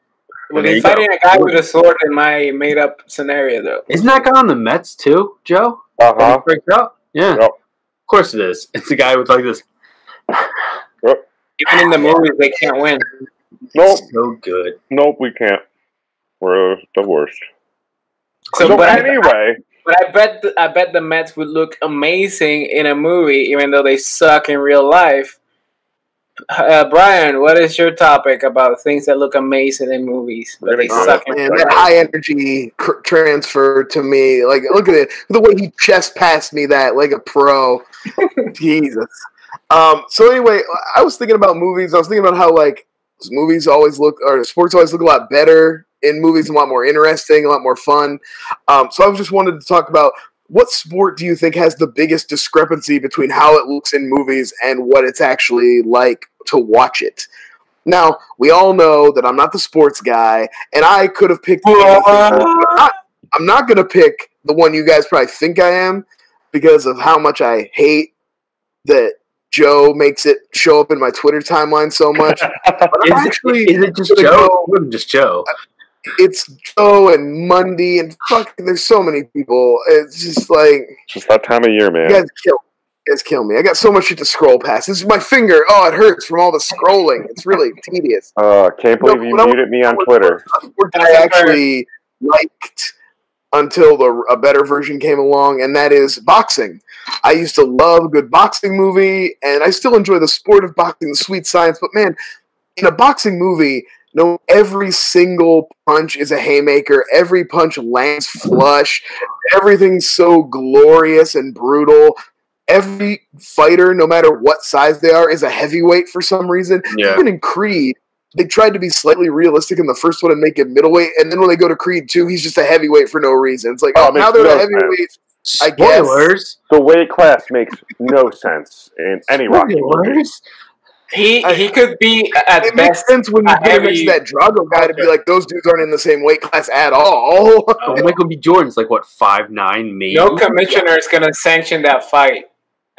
[SPEAKER 2] Well, he's fighting a guy with a sword in my made-up scenario, though.
[SPEAKER 5] Isn't that guy on the Mets too, Joe?
[SPEAKER 3] Uh-huh.
[SPEAKER 5] Yeah. Yep. Of course it is. It's a guy with like this.
[SPEAKER 2] Even in the movies, they can't win.
[SPEAKER 3] Nope.
[SPEAKER 5] So good.
[SPEAKER 3] Nope, we can't. We're the worst.
[SPEAKER 2] So,
[SPEAKER 3] anyway.
[SPEAKER 2] But I bet the Mets would look amazing in a movie, even though they suck in real life. Brian, what is your topic about things that look amazing in movies, but they suck in real life?
[SPEAKER 4] That high energy transfer to me, look at it, the way he chest passed me that like a pro. Jesus. So anyway, I was thinking about movies. I was thinking about how movies always look, or sports always look a lot better in movies, a lot more interesting, a lot more fun. So I just wanted to talk about, what sport do you think has the biggest discrepancy between how it looks in movies and what it's actually like to watch it? Now, we all know that I'm not the sports guy, and I could have picked I'm not going to pick the one you guys probably think I am, because of how much I hate that Joe makes it show up in my Twitter timeline so much. But
[SPEAKER 5] is it just Joe? It wasn't just Joe.
[SPEAKER 4] It's Joe and Mundy and fucking. There's so many people. It's just
[SPEAKER 3] just that time of year, man.
[SPEAKER 4] You guys kill me. I got so much shit to scroll past. This is my finger. Oh, it hurts from all the scrolling. It's really tedious.
[SPEAKER 3] Can't believe you muted me on Twitter.
[SPEAKER 4] I actually liked until a better version came along, and that is boxing. I used to love a good boxing movie, and I still enjoy the sport of boxing, the sweet science, but man, in a boxing movie, no, every single punch is a haymaker, every punch lands flush, everything's so glorious and brutal. Every fighter, no matter what size they are, is a heavyweight for some reason.
[SPEAKER 5] Yeah.
[SPEAKER 4] Even in Creed, they tried to be slightly realistic in the first one and make him middleweight, and then when they go to Creed 2, he's just a heavyweight for no reason. It's like, now they're the heavyweights. I guess.
[SPEAKER 5] Spoilers.
[SPEAKER 3] The weight class makes no sense in any Rocky movie.
[SPEAKER 2] He could be at
[SPEAKER 4] it
[SPEAKER 2] best.
[SPEAKER 4] Makes sense when you get next to that Drago guy to be like, those dudes aren't in the same weight class at all.
[SPEAKER 5] Michael B. Jordan's like, what, 5'9", maybe?
[SPEAKER 2] No commissioner is going to sanction that fight.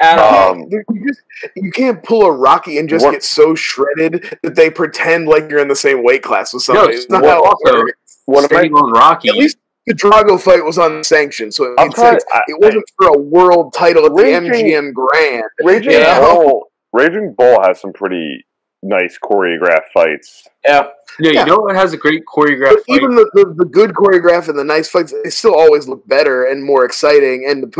[SPEAKER 4] You can't pull a Rocky and just get so shredded that they pretend like you're in the same weight class with somebody. It's not how it works.
[SPEAKER 5] On Rocky.
[SPEAKER 4] At least the Drago fight was unsanctioned, so it made sense. It wasn't for a world title at the MGM Grand.
[SPEAKER 3] Raging Bull has some pretty nice choreographed fights.
[SPEAKER 2] Yeah.
[SPEAKER 5] You know what has a great choreographed fight?
[SPEAKER 4] Even the good choreograph and the nice fights, they still always look better and more exciting, and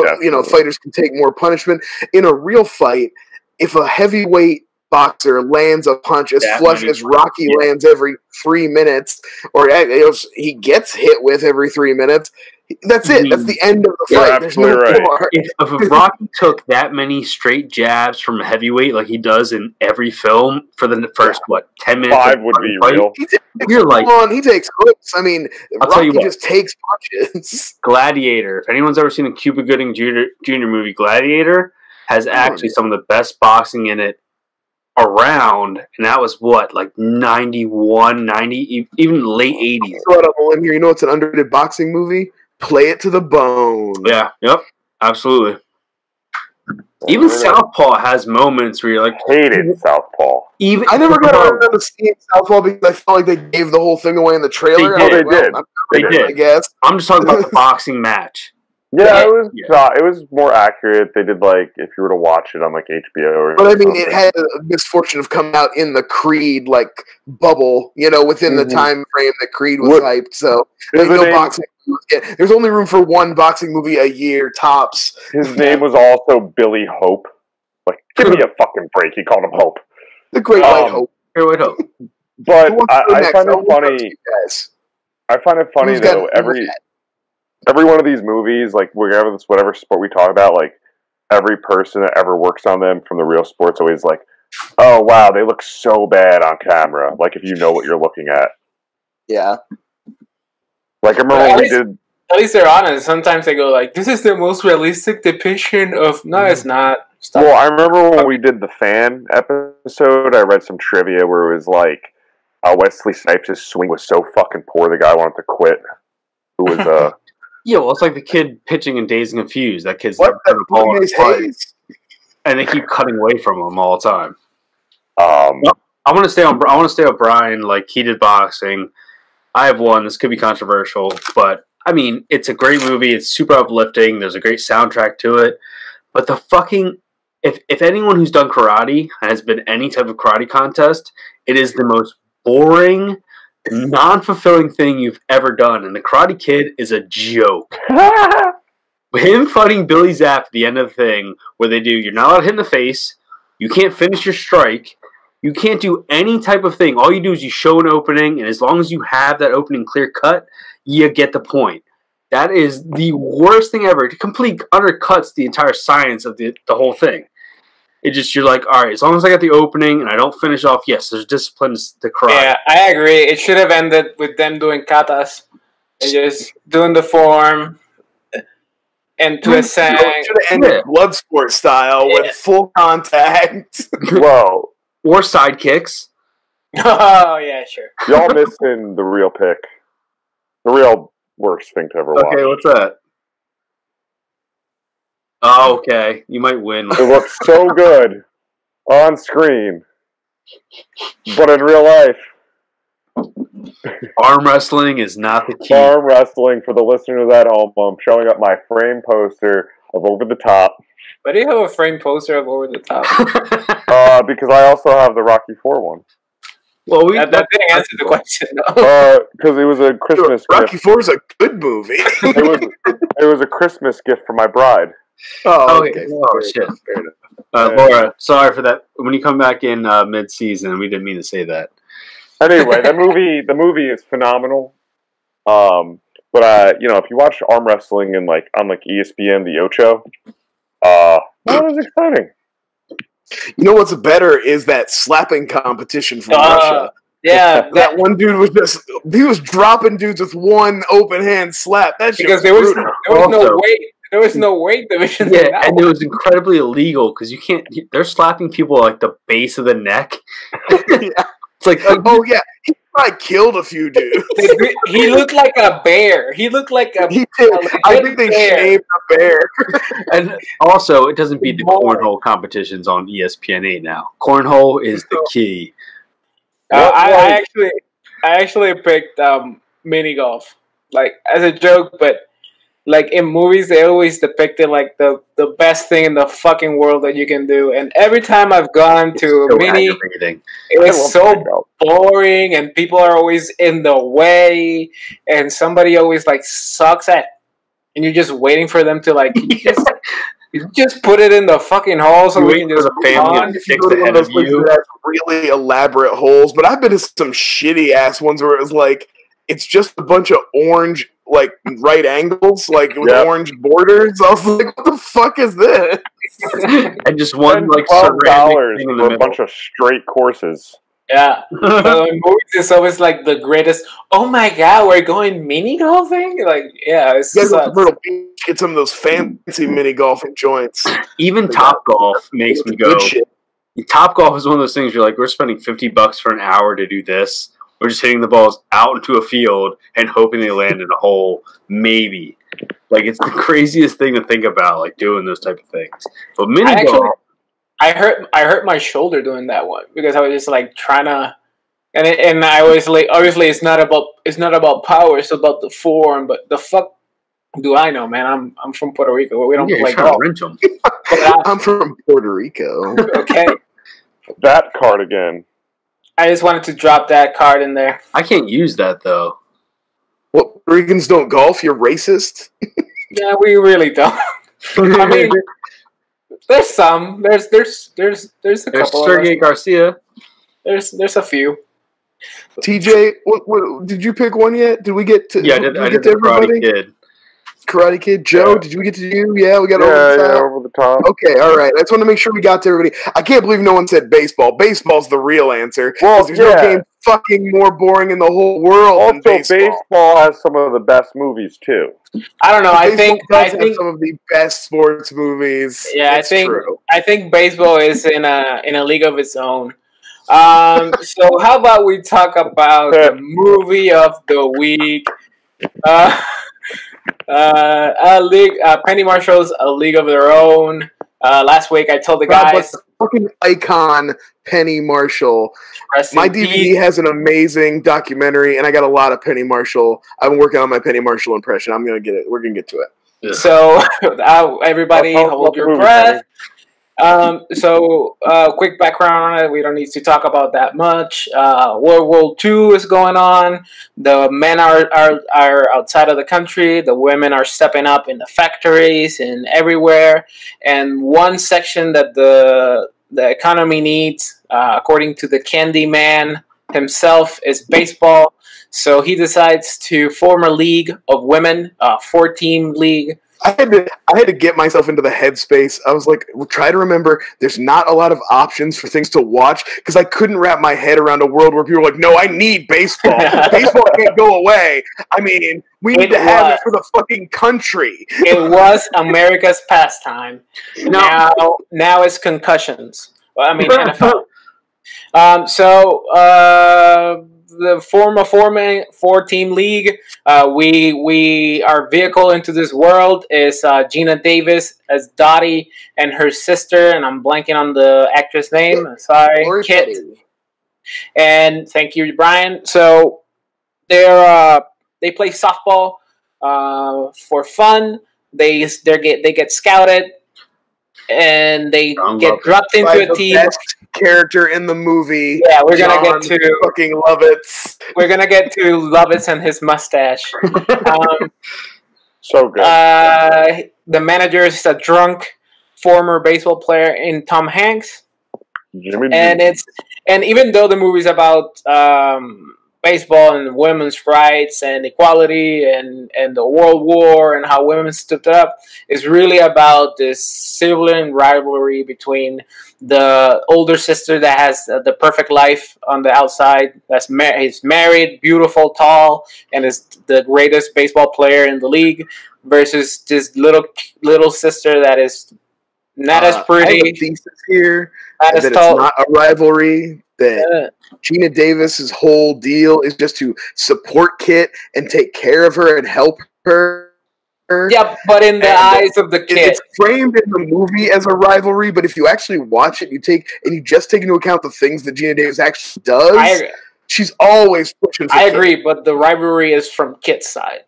[SPEAKER 4] fighters can take more punishment. In a real fight, if a heavyweight boxer lands a punch as flush as Rocky lands every 3 minutes, or he gets hit with every 3 minutes, that's it. That's the end of the fight. There's no more.
[SPEAKER 5] If Rocky took that many straight jabs from a heavyweight like he does in every film for the first 10 minutes,
[SPEAKER 3] 5 would be real.
[SPEAKER 4] He takes hooks. I mean, Rocky just takes punches.
[SPEAKER 5] Gladiator. If anyone's ever seen a Cuba Gooding Jr. movie, Gladiator has actually some of the best boxing in it around, and that was 91, 90, even late 80s.
[SPEAKER 4] You know what's an underrated boxing movie? Play It to the Bone.
[SPEAKER 5] Yeah, yep, absolutely. Even Southpaw has moments where you're like,
[SPEAKER 3] hated Southpaw.
[SPEAKER 4] I never got around to seeing Southpaw because I felt like they gave the whole thing away in the trailer.
[SPEAKER 3] They did.
[SPEAKER 5] I guess. I'm just talking about the boxing match.
[SPEAKER 3] Yeah, it was more accurate. They did if you were to watch it on HBO
[SPEAKER 4] But I mean, it had the misfortune of coming out in the Creed bubble, within the time frame that Creed was hyped. So boxing. There's only room for one boxing movie a year tops.
[SPEAKER 3] His name was also Billy Hope. Give me a fucking break. He called him Hope.
[SPEAKER 4] The Great White Hope.
[SPEAKER 5] Great White Hope.
[SPEAKER 3] But I find it funny. I find it funny though. Every one of these movies, whatever sport we talk about, every person that ever works on them from the real sport's always oh wow, they look so bad on camera. If you know what you're looking at.
[SPEAKER 4] Yeah.
[SPEAKER 3] I remember when we did.
[SPEAKER 2] At least they're honest. Sometimes they go this is the most realistic depiction of. No, it's not. Stop.
[SPEAKER 3] Well, I remember when we did the fan episode. I read some trivia where it was Wesley Snipes' swing was so fucking poor the guy wanted to quit. Who was
[SPEAKER 5] Yeah, well, it's like the kid pitching and Dazed and Confused. That kid's
[SPEAKER 4] what?
[SPEAKER 5] never ball in his and they keep cutting away from him all the time. I want to stay on. I want to stay with Brian. He did boxing. I have one. This could be controversial, but I mean, it's a great movie. It's super uplifting. There's a great soundtrack to it. But the fucking if anyone who's done karate and has been any type of karate contest, it is the most boring, non-fulfilling thing you've ever done. And the Karate Kid is a joke. Him fighting Billy Zapp at the end of the thing, where you're not allowed to hit in the face, you can't finish your strike, you can't do any type of thing. All you do is you show an opening, and as long as you have that opening clear cut, you get the point. That is the worst thing ever. It completely undercuts the entire science of the whole thing. It just, you're all right, as long as I got the opening and I don't finish off, yes, there's discipline to karate.
[SPEAKER 2] Yeah, I agree. It should have ended with them doing katas and just doing the form and to a sang.
[SPEAKER 4] It should have ended Bloodsport style with full contact.
[SPEAKER 3] Whoa.
[SPEAKER 5] Or sidekicks.
[SPEAKER 2] Oh, yeah, sure.
[SPEAKER 3] Y'all missing the real pick. The real worst thing to ever watch.
[SPEAKER 5] Okay, what's that? Oh, okay. You might win.
[SPEAKER 3] It looks so good on screen, but in real life,
[SPEAKER 5] arm wrestling is not the key.
[SPEAKER 3] Arm wrestling, for the listeners at home, I'm showing up my frame poster of Over the Top.
[SPEAKER 2] Why do you have a frame poster of Over the Top?
[SPEAKER 3] Because I also have the Rocky IV one.
[SPEAKER 5] Well,
[SPEAKER 2] that didn't answer the question, though.
[SPEAKER 3] Because it was a Christmas
[SPEAKER 4] Rocky
[SPEAKER 3] gift.
[SPEAKER 4] 4 is a good movie.
[SPEAKER 3] It was a Christmas gift for my bride.
[SPEAKER 4] Oh, okay.
[SPEAKER 5] Oh, shit.
[SPEAKER 4] Fair enough.
[SPEAKER 5] Laura, sorry for that. When you come back in mid-season, we didn't mean to say that.
[SPEAKER 3] Anyway, the movie is phenomenal. But if you watch arm wrestling on ESPN, the Ocho, that was exciting.
[SPEAKER 4] You know what's better is that slapping competition from Russia.
[SPEAKER 2] Yeah,
[SPEAKER 4] that one dude was dropping dudes with one open hand slap. That shit
[SPEAKER 2] because
[SPEAKER 4] was brutal.
[SPEAKER 2] there was no weight. There was no weight division.
[SPEAKER 5] Yeah, and it was incredibly illegal because you can't. They're slapping people like the base of the neck.
[SPEAKER 4] Yeah.
[SPEAKER 5] It's like,
[SPEAKER 4] oh yeah, he probably killed a few dudes.
[SPEAKER 2] He looked like a bear. He looked like a.
[SPEAKER 4] He did. I think they shaved a bear.
[SPEAKER 5] And also, it doesn't beat the cornhole competitions on ESPN8 now. Cornhole is the key.
[SPEAKER 2] I actually picked mini golf, like as a joke, but like in movies they always depict it like the best thing in the fucking world that you can do. And every time I've gone to a mini, it's so boring, and people are always in the way, and somebody always like sucks at, and you're just waiting for them to like just put it in the fucking hole so we can just move on.
[SPEAKER 4] If you go to one of those places that has really elaborate holes, but I've been to some shitty ass ones where it was like it's just a bunch of orange like right angles, like with orange borders. I was like, what the fuck is this?
[SPEAKER 5] And just one like
[SPEAKER 3] $12 for a bunch of straight courses.
[SPEAKER 2] Yeah. So in movies it's always like the greatest, oh my god, we're going mini golfing? Like, yeah, it's
[SPEAKER 4] Myrtle Beach, get some of those fancy mini golfing joints.
[SPEAKER 5] Even Top Golf makes me go. Top Golf is one of those things you're like, we're spending $50 for an hour to do this. We're just hitting the balls out into a field and hoping they land in a hole, maybe. Like, it's the craziest thing to think about, like doing those type of things. But mini golf,
[SPEAKER 2] I hurt my shoulder doing that one because I was just like trying to, and I was like, obviously it's not about power, it's about the form. But the fuck do I know, man? I'm from Puerto Rico. We don't play golf.
[SPEAKER 4] I'm from Puerto Rico.
[SPEAKER 2] Okay.
[SPEAKER 3] That card again.
[SPEAKER 2] I just wanted to drop that card in there.
[SPEAKER 5] I can't use that though.
[SPEAKER 4] What, Puerto Ricans don't golf? You're racist?
[SPEAKER 2] Yeah, we really don't. I mean, there's some. There's a couple.
[SPEAKER 5] Sergey Garcia.
[SPEAKER 2] There's a few.
[SPEAKER 4] TJ, what did you pick one yet? Did we get to?
[SPEAKER 5] Yeah, I did the Karate Kid.
[SPEAKER 4] Karate Kid. Joe, did we get to you? Yeah, we got
[SPEAKER 3] over the top.
[SPEAKER 4] Okay, all right. I just want to make sure we got to everybody. I can't believe no one said baseball. Baseball's the real answer. Well, there's no game fucking more boring in the whole world
[SPEAKER 3] also,
[SPEAKER 4] than baseball
[SPEAKER 3] has some of the best movies too.
[SPEAKER 2] I don't know. I think
[SPEAKER 4] have some of the best sports movies.
[SPEAKER 2] Yeah,
[SPEAKER 4] it's true.
[SPEAKER 2] I think baseball is in a league of its own. So how about we talk about the movie of the week? Penny Marshall's A League of Their Own. Last week I told the guys,
[SPEAKER 4] fucking icon Penny Marshall. My DVD has an amazing documentary, and I got a lot of Penny Marshall. I've been working on my Penny Marshall impression. I'm gonna get it. We're gonna get to it.
[SPEAKER 2] Yeah. So everybody hold your breath. Quick background on it. We don't need to talk about that much. World War II is going on. The men are outside of the country. The women are stepping up in the factories and everywhere. And one section that the economy needs, according to the Candy Man himself, is baseball. So he decides to form a league of women, a 4-team league.
[SPEAKER 4] I had to get myself into the headspace. I was like, try to remember there's not a lot of options for things to watch because I couldn't wrap my head around a world where people were like, no, I need baseball. Baseball can't go away. I mean, we need to have it for the fucking country.
[SPEAKER 2] It was America's pastime. Now it's concussions. Well, I mean, NFL. The form a 4-team league. Our vehicle into this world is Gina Davis as Dottie and her sister, and I'm blanking on the actress name. Sorry, Kit. And thank you, Brian. So they play softball for fun. They get scouted. And they get dropped into a team.
[SPEAKER 4] character in the movie.
[SPEAKER 2] Yeah, we're gonna get to
[SPEAKER 4] fucking Lovitz.
[SPEAKER 2] We're gonna get to Lovitz and his mustache.
[SPEAKER 3] So good.
[SPEAKER 2] The manager is a drunk former baseball player in Tom Hanks, and even though the movie's about baseball and women's rights and equality and the World War and how women stood up, it's really about this sibling rivalry between the older sister that has the perfect life on the outside, is married, beautiful, tall, and is the greatest baseball player in the league, versus this little sister that is not as pretty.
[SPEAKER 4] I have a thesis here
[SPEAKER 2] not
[SPEAKER 4] that
[SPEAKER 2] as tall.
[SPEAKER 4] It's not a rivalry. That Gina Davis's whole deal is just to support Kit and take care of her and help her.
[SPEAKER 2] Yeah, but in the eyes of the kid,
[SPEAKER 4] it's framed in the movie as a rivalry. But if you actually watch it, you just take into account the things that Gina Davis actually does. She's always pushing for
[SPEAKER 2] I agree, but the rivalry is from Kit's side.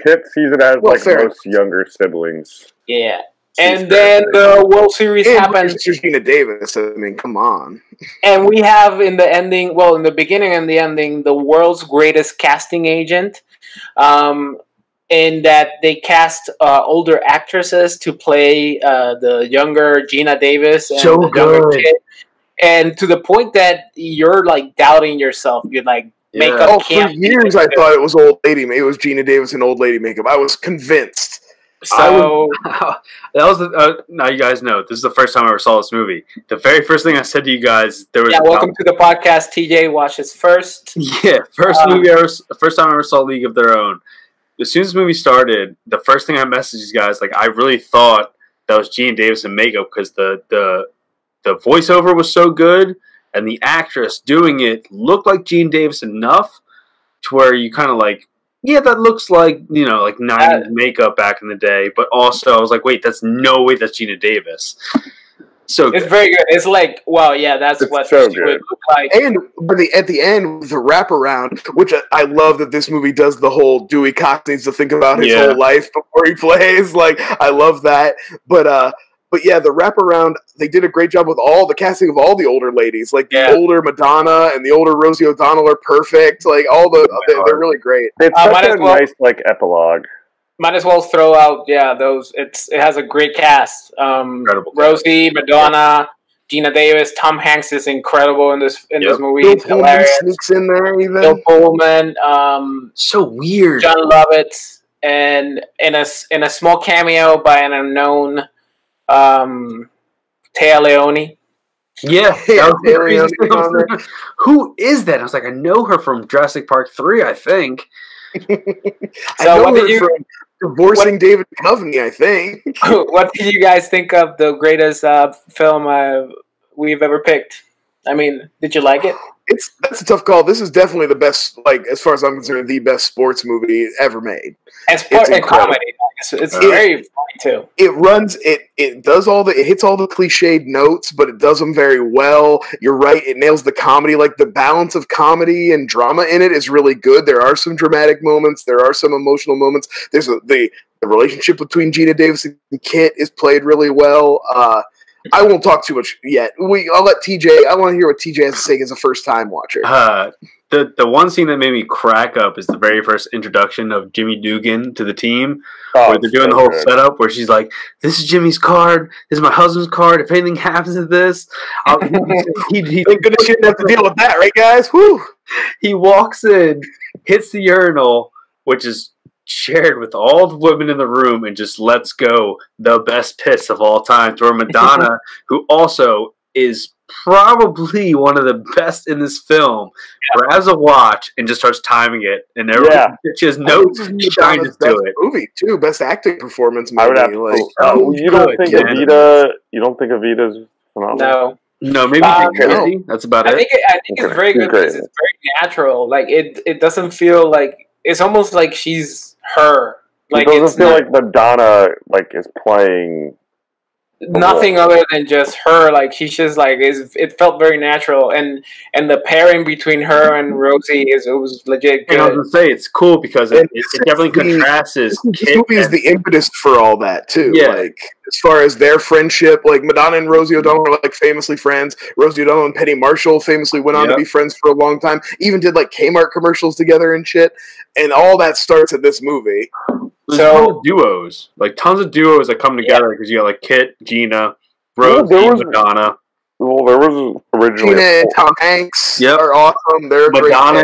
[SPEAKER 3] Kit sees it as most younger siblings.
[SPEAKER 2] Yeah. And then the World Series happens.
[SPEAKER 4] It's Gina Davis. I mean, come on.
[SPEAKER 2] And we have in the ending, in the beginning and the ending, the world's greatest casting agent. In that they cast older actresses to play the younger Gina Davis and the younger kid. And to the point that you're like doubting yourself. You're like, makeup.
[SPEAKER 4] For years, I thought it was old lady. It was Gina Davis and old lady makeup. I was convinced.
[SPEAKER 2] So
[SPEAKER 5] that was now you guys know this is the first time I ever saw this movie. The very first thing I said to you guys, there was
[SPEAKER 2] welcome to the podcast. TJ watches first.
[SPEAKER 5] Yeah, first time I ever saw League of Their Own. As soon as the movie started, the first thing I messaged you guys, I really thought that was Gina Davis in makeup because the voiceover was so good and the actress doing it looked like Gina Davis enough to where you kind of that looks like, 90s makeup back in the day. But also, I was like, wait, that's no way that's Gina Davis. So
[SPEAKER 2] it's very good. It's like, that's what
[SPEAKER 3] so
[SPEAKER 2] she would look like.
[SPEAKER 4] And at the end, the wraparound, which I love that this movie does the whole Dewey Cox needs to think about his whole life before he plays. I love that. But yeah, the wraparound, they did a great job with all the casting of all the older ladies. The older Madonna and the older Rosie O'Donnell are perfect. They're really great.
[SPEAKER 3] It's such a nice epilogue.
[SPEAKER 2] Might as well throw out those. It has a great cast. Rosie, Madonna, Gina Davis, Tom Hanks is incredible in this movie.
[SPEAKER 4] Bill
[SPEAKER 2] He's hilarious.
[SPEAKER 4] Sneaks in there even.
[SPEAKER 2] Bill Pullman.
[SPEAKER 5] So weird.
[SPEAKER 2] John Lovitz, and in a small cameo by an unknown Téa Leoni.
[SPEAKER 5] Yeah, who is that? I was like, I know her from Jurassic Park 3, I think.
[SPEAKER 4] I know her from Divorcing David Duchovny, I think.
[SPEAKER 2] What did you guys think of the greatest film we've ever picked? I mean, did you like it?
[SPEAKER 4] That's a tough call. This is definitely the best, as far as I'm concerned, the best sports movie ever made.
[SPEAKER 2] And comedy. It's very funny too.
[SPEAKER 4] It does it hits all the cliched notes, but it does them very well. You're right, it nails the comedy. The balance of comedy and drama in it is really good. There are some dramatic moments, there are some emotional moments. There's the relationship between Gina Davis and Kit is played really well. I won't talk too much yet. I'll let TJ. I want to hear what TJ has to say as a first-time watcher.
[SPEAKER 5] The one scene that made me crack up is the very first introduction of Jimmy Dugan to the team, where they're doing the whole setup, where she's like, "This is Jimmy's card. This is my husband's card. If anything happens to this,
[SPEAKER 4] thank goodness you didn't have to deal with that, right, guys? Woo!"
[SPEAKER 5] He walks in, hits the urinal, which is shared with all the women in the room, and just lets go the best piss of all time to Madonna, who also is probably one of the best in this film, grabs a watch and just starts timing it, and she has no shyness to it.
[SPEAKER 4] Movie too, best acting performance. Maybe.
[SPEAKER 3] I would have you don't think Evita? You don't think Evita's phenomenal?
[SPEAKER 5] No, maybe crazy. That's about it.
[SPEAKER 2] I think it's very good because it's very natural. It doesn't feel like it's almost like she's her.
[SPEAKER 3] It doesn't feel like Madonna is playing
[SPEAKER 2] nothing other than just her. Like she's just like it felt very natural, and the pairing between her and Rosie it was legit good.
[SPEAKER 5] And I was gonna say it's cool because it definitely contrasts.
[SPEAKER 4] This movie is the impetus for all that too.
[SPEAKER 5] Yeah.
[SPEAKER 4] Like as far as their friendship, like Madonna and Rosie O'Donnell are like famously friends. Rosie O'Donnell and Penny Marshall famously went on to be friends for a long time. Even did like Kmart commercials together and shit. And all that starts at this movie.
[SPEAKER 5] There's tons of duos, like tons of duos that come together because you got like Kit, Gina, Rosie, Madonna.
[SPEAKER 3] Well, there was originally
[SPEAKER 4] Gina and Tom Hanks are awesome. They're
[SPEAKER 5] Madonna.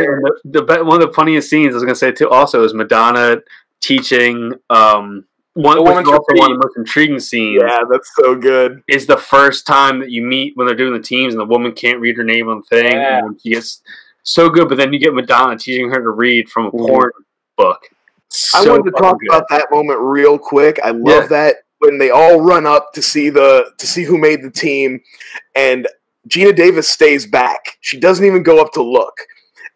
[SPEAKER 5] One of the funniest scenes I was going to say too also is Madonna teaching one of the most intriguing scenes.
[SPEAKER 4] Yeah, that's so good.
[SPEAKER 5] Is the first time that you meet when they're doing the teams and the woman can't read her name on the thing.
[SPEAKER 2] Yeah.
[SPEAKER 5] And she gets so good, but then you get Madonna teaching her to read from a porn book.
[SPEAKER 4] I wanted to talk about that moment real quick. I love that when they all run up to see who made the team, and Gina Davis stays back. She doesn't even go up to look.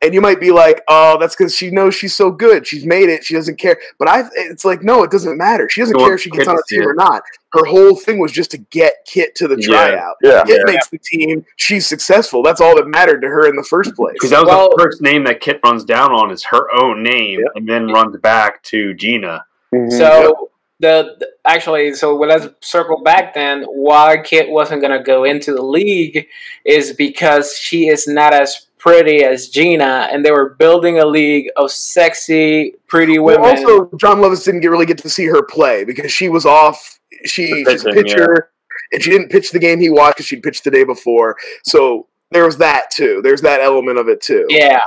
[SPEAKER 4] And you might be like, "Oh, that's because she knows she's so good. She's made it. She doesn't care." But it's like, no, it doesn't matter. She doesn't care if she gets on a team or not. Her whole thing was just to get Kit to the tryout. Kit makes the team. She's successful. That's all that mattered to her in the first place.
[SPEAKER 5] Because that was the first name that Kit runs down on is her own name, and then runs back to Gina.
[SPEAKER 2] So let's circle back then. Why Kit wasn't going to go into the league is because she is not as pretty as Gina, and they were building a league of sexy, pretty women.
[SPEAKER 4] Well, also, John Lovitz didn't really get to see her play because she was off. She's a pitcher, and she didn't pitch the game he watched because she'd pitched the day before. So there was that too. There's that element of it too.
[SPEAKER 2] Yeah,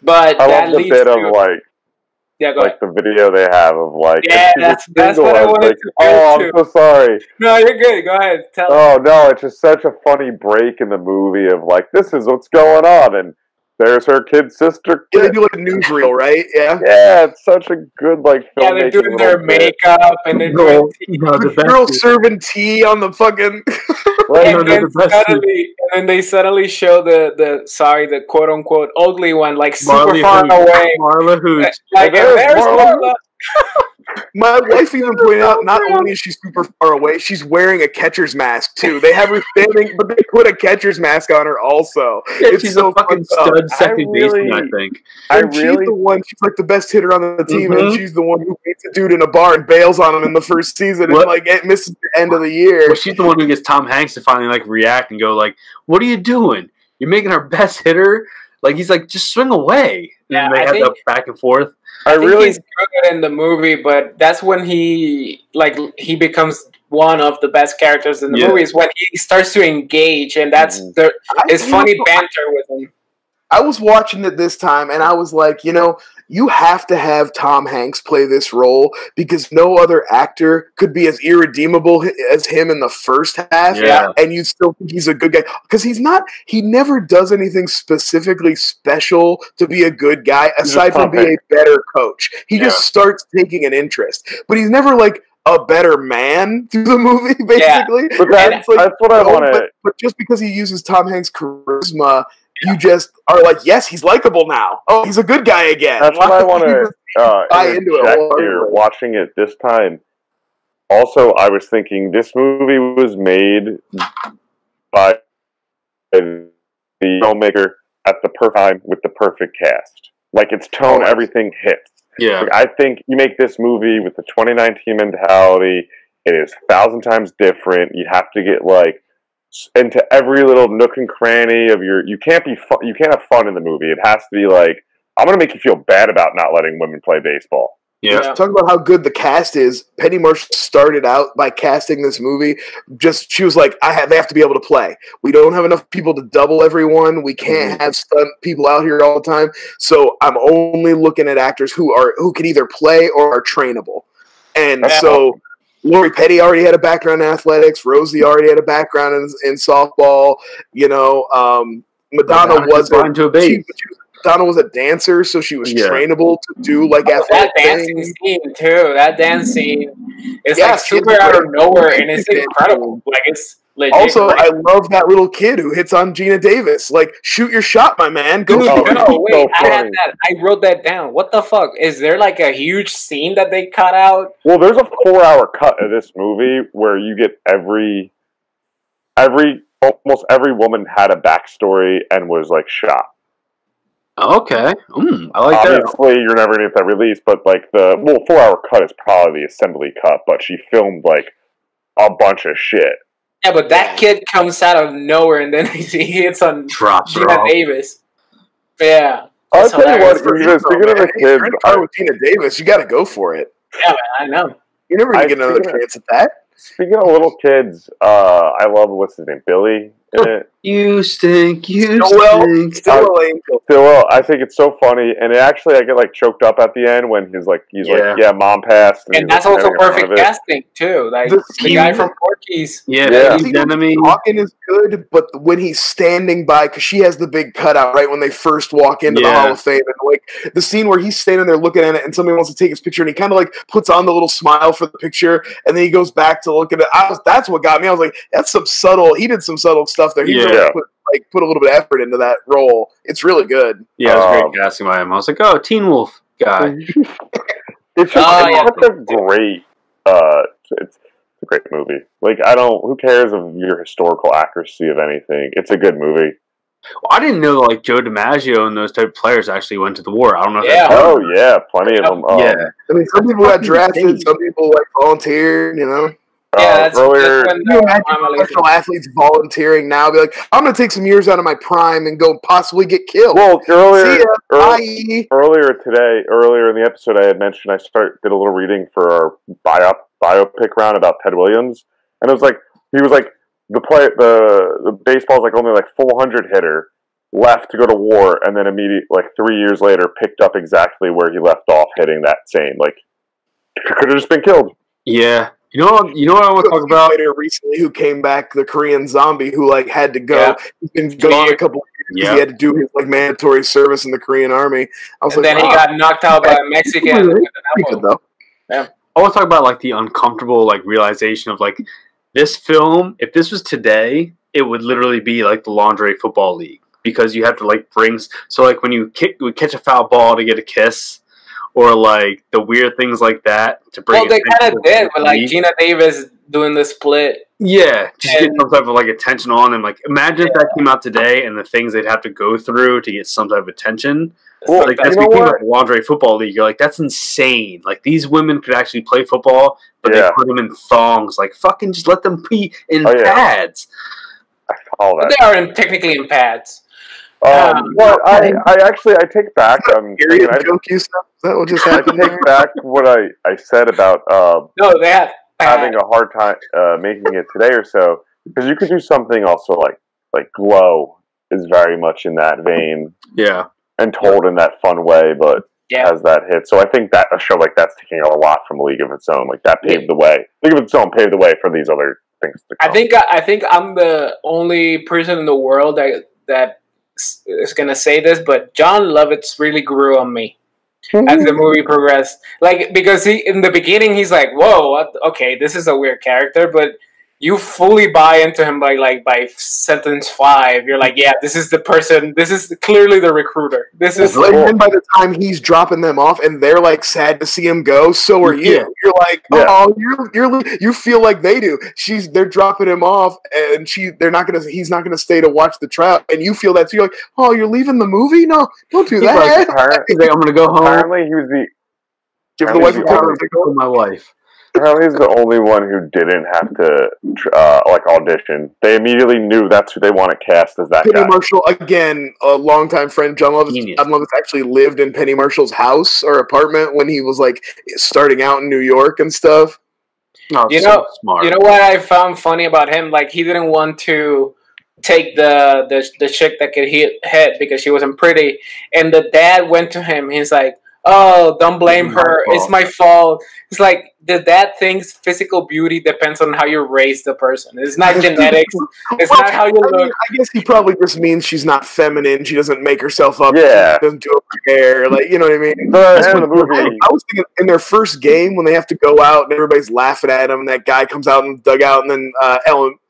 [SPEAKER 2] but
[SPEAKER 3] I love the bit of like.
[SPEAKER 2] Yeah, go
[SPEAKER 3] like
[SPEAKER 2] ahead.
[SPEAKER 3] the video they have of like
[SPEAKER 2] that's what I wanted to
[SPEAKER 3] I'm so sorry.
[SPEAKER 2] No, you're good. Go ahead. Tell
[SPEAKER 3] me. No, it's just such a funny break in the movie of like this is what's going on, and there's her kid sister.
[SPEAKER 4] Yeah, they do like a newsreel, right? Yeah.
[SPEAKER 3] Yeah, it's such a good like film.
[SPEAKER 2] Yeah, they're doing their makeup and they're doing
[SPEAKER 4] the girl serving tea on the fucking.
[SPEAKER 2] And then they suddenly show the quote unquote ugly one like super far away.
[SPEAKER 5] Marla Hooch.
[SPEAKER 2] Like there's Marla.
[SPEAKER 4] My wife even pointed out not only is she super far away, she's wearing a catcher's mask too. They have her standing, but they put a catcher's mask on her also.
[SPEAKER 5] Yeah, she's so a fucking stud second baseman, I think.
[SPEAKER 4] She's the one. She's like the best hitter on the team, and she's the one who beats a dude in a bar and bails on him in the first season, and like it misses the end of the year.
[SPEAKER 5] Well, she's the one who gets Tom Hanks to finally like react and go like, "What are you doing? You're making our best hitter." Like he's like, "Just swing away." And they have that back and forth.
[SPEAKER 2] I think he's good in the movie, but that's when he becomes one of the best characters in the movie is when he starts to engage, and that's his funny banter with him.
[SPEAKER 4] I was watching it this time, and I was like, you have to have Tom Hanks play this role because no other actor could be as irredeemable as him in the first half, and you still think he's a good guy. Because he never does anything specifically special to be a good guy, aside from being a better coach. He just starts taking an interest. But he's never like a better man through the movie, basically.
[SPEAKER 3] Yeah. But that's what I want to...
[SPEAKER 4] But just because he uses Tom Hanks' charisma... You just are like, yes, he's likable now. Oh, he's a good guy again.
[SPEAKER 3] That's what I want to buy into it here. Watching it this time. Also, I was thinking this movie was made by the filmmaker at the perfect time with the perfect cast. Like its tone, everything hits.
[SPEAKER 5] Yeah,
[SPEAKER 3] like, I think you make this movie with the 2019 mentality. It is 1,000 times different. You have to get like. Into every little nook and cranny of you can't have fun in the movie. It has to be like, I'm going to make you feel bad about not letting women play baseball.
[SPEAKER 5] Yeah.
[SPEAKER 4] Talking about how good the cast is, Penny Marshall started out by casting this movie. She was like, they have to be able to play. We don't have enough people to double everyone. We can't have stunt people out here all the time. So I'm only looking at actors who can either play or are trainable. And so Lori Petty already had a background in athletics. Rosie already had a background in softball. Madonna was a dancer, so she was trainable to do like athletic
[SPEAKER 2] that dancing scene too. That dance scene is like super out of nowhere, and it's incredible. Like legit
[SPEAKER 4] Also,
[SPEAKER 2] great.
[SPEAKER 4] I love that little kid who hits on Gina Davis. Like, shoot your shot, my man. Go
[SPEAKER 2] Dude,
[SPEAKER 4] for it.
[SPEAKER 2] no, wait,
[SPEAKER 3] so
[SPEAKER 2] I had
[SPEAKER 3] funny.
[SPEAKER 2] that. I wrote that down. What the fuck? Is there like a huge scene that they cut out?
[SPEAKER 3] Well, there's a 4-hour cut of this movie where you get almost every woman had a backstory and was like shot.
[SPEAKER 5] Okay. I like that.
[SPEAKER 3] Obviously, you're never gonna get that release, but like 4-hour cut is probably the assembly cut. But she filmed like a bunch of shit.
[SPEAKER 2] Yeah, but that kid comes out of nowhere and then he hits on
[SPEAKER 5] Drops her
[SPEAKER 2] Gina
[SPEAKER 5] off.
[SPEAKER 2] Davis. Yeah.
[SPEAKER 3] I'll
[SPEAKER 2] That's
[SPEAKER 3] tell you what,
[SPEAKER 2] hilarious.
[SPEAKER 3] speaking of the
[SPEAKER 4] You're
[SPEAKER 3] kids,
[SPEAKER 4] in a car with Gina Davis. You got to go for it.
[SPEAKER 2] Yeah, man, I know.
[SPEAKER 4] You're never going to get another chance at that.
[SPEAKER 3] speaking of little kids, I love what's his name, Billy. In it.
[SPEAKER 5] You stink. You
[SPEAKER 4] Well,
[SPEAKER 5] stink.
[SPEAKER 4] still a lame.
[SPEAKER 3] Still, I think it's so funny, and actually, I get like choked up at the end when he's like, mom passed,
[SPEAKER 2] And
[SPEAKER 3] he's,
[SPEAKER 2] that's
[SPEAKER 3] like,
[SPEAKER 2] also
[SPEAKER 3] standing in front
[SPEAKER 2] perfect
[SPEAKER 3] of it.
[SPEAKER 2] casting, too. Like,
[SPEAKER 4] The
[SPEAKER 2] the guy from Porky's.
[SPEAKER 5] Yeah.
[SPEAKER 4] The
[SPEAKER 5] Enemy.
[SPEAKER 4] talking is good, but when he's standing by, because she has the big cutout right when they first walk into the Hall of Fame, and like the scene where he's standing there looking at it, and somebody wants to take his picture, and he kind of like puts on the little smile for the picture, and then he goes back to look at it. That's what got me. I was like, he did some subtle stuff there. He really put a little bit of effort into that role. It's really good.
[SPEAKER 5] Yeah, it was great casting by him. I was like, oh, Teen Wolf guy.
[SPEAKER 3] It's such a great, it's a great movie. Like, who cares of your historical accuracy of anything? It's a good movie.
[SPEAKER 5] Well, I didn't know like Joe DiMaggio and those type of players actually went to the war. I don't know.
[SPEAKER 3] Yeah, plenty of them.
[SPEAKER 5] Yeah.
[SPEAKER 4] I mean, some people got drafted, some people like volunteered, you know.
[SPEAKER 2] Yeah, that's
[SPEAKER 3] earlier.
[SPEAKER 2] when,
[SPEAKER 4] Can you imagine professional athletes volunteering now? Be like, I'm going to take some years out of my prime and go possibly get killed.
[SPEAKER 3] Well, earlier in the episode, I had mentioned I did a little reading for our biopic round about Ted Williams, and it was like the baseball's like only like 400 hitter left to go to war, and then immediately like 3 years later picked up exactly where he left off, hitting that same could have just been killed.
[SPEAKER 5] Yeah. You know what I want to talk about?
[SPEAKER 4] Recently, who came back, the Korean zombie who like had to go. Yeah. He's been gone a couple of years because he had to do his like mandatory service in the Korean army.
[SPEAKER 2] Then he got knocked out by a Mexican.
[SPEAKER 5] Yeah. I want to talk about like the uncomfortable like realization of like this film. If this was today, it would literally be like the Lingerie Football League, because you have to like like when you catch a foul ball to get a kiss. Or like the weird things like that to bring.
[SPEAKER 2] Well, they kind of did with like Gina Davis doing the split.
[SPEAKER 5] Yeah, just get some type of like attention on them. Like, imagine if that came out today and the things they'd have to go through to get some type of attention. Well, like that's speaking of Lingerie Football League, you're like, that's insane. Like these women could actually play football, but they put them in thongs. Like fucking just let them be in pads.
[SPEAKER 3] I follow that.
[SPEAKER 2] But they are technically in pads.
[SPEAKER 3] Well, I take back.
[SPEAKER 4] Joke you stuff. Is that what just happened?
[SPEAKER 3] I take back what I said about
[SPEAKER 2] no, they have
[SPEAKER 3] having a hard time making it today or so, because you could do something also like Glow is very much in that vein, and told in that fun way, but has that hit. So I think that a show like that's taking a lot from League of Its Own. Like that paved the way. League of Its Own paved the way for these other things to come.
[SPEAKER 2] I think I'm the only person in the world that is gonna say this, but John Lovitz really grew on me as the movie progressed. Like, because in the beginning he's like, "Whoa, okay, this is a weird character," but you fully buy into him by sentence 5. You're like, yeah, this is the person. This is clearly the recruiter. This is.
[SPEAKER 4] And then by the time he's dropping them off, and they're like sad to see him go, so are you. Yeah. You're like, oh, you feel like they do. They're dropping him off, and he's not gonna stay to watch the trial, and you feel that too. You're like, oh, you're leaving the movie? No, don't do that.
[SPEAKER 5] He's like, I'm gonna go home.
[SPEAKER 3] Apparently, he was
[SPEAKER 4] give the wife a
[SPEAKER 5] to my wife.
[SPEAKER 3] Apparently he's the only one who didn't have to audition. They immediately knew that's who they want to cast as that
[SPEAKER 4] Penny
[SPEAKER 3] guy.
[SPEAKER 4] Marshall, again, a longtime friend. John Lovitz actually lived in Penny Marshall's house or apartment when he was like starting out in New York and stuff.
[SPEAKER 5] Oh, smart.
[SPEAKER 2] You know what I found funny about him? Like, he didn't want to take the chick that could hit because she wasn't pretty, and the dad went to him. He's like, "Oh, don't blame her. It's my fault." It's like, dad thinks physical beauty depends on how you raise the person. It's not genetics. It's not how you look.
[SPEAKER 4] I guess he probably just means she's not feminine. She doesn't make herself up.
[SPEAKER 3] Yeah.
[SPEAKER 4] She doesn't do her hair. Like, you know what I mean?
[SPEAKER 3] The movie.
[SPEAKER 4] I was thinking in their first game when they have to go out and everybody's laughing at him, and that guy comes out in the dugout, and then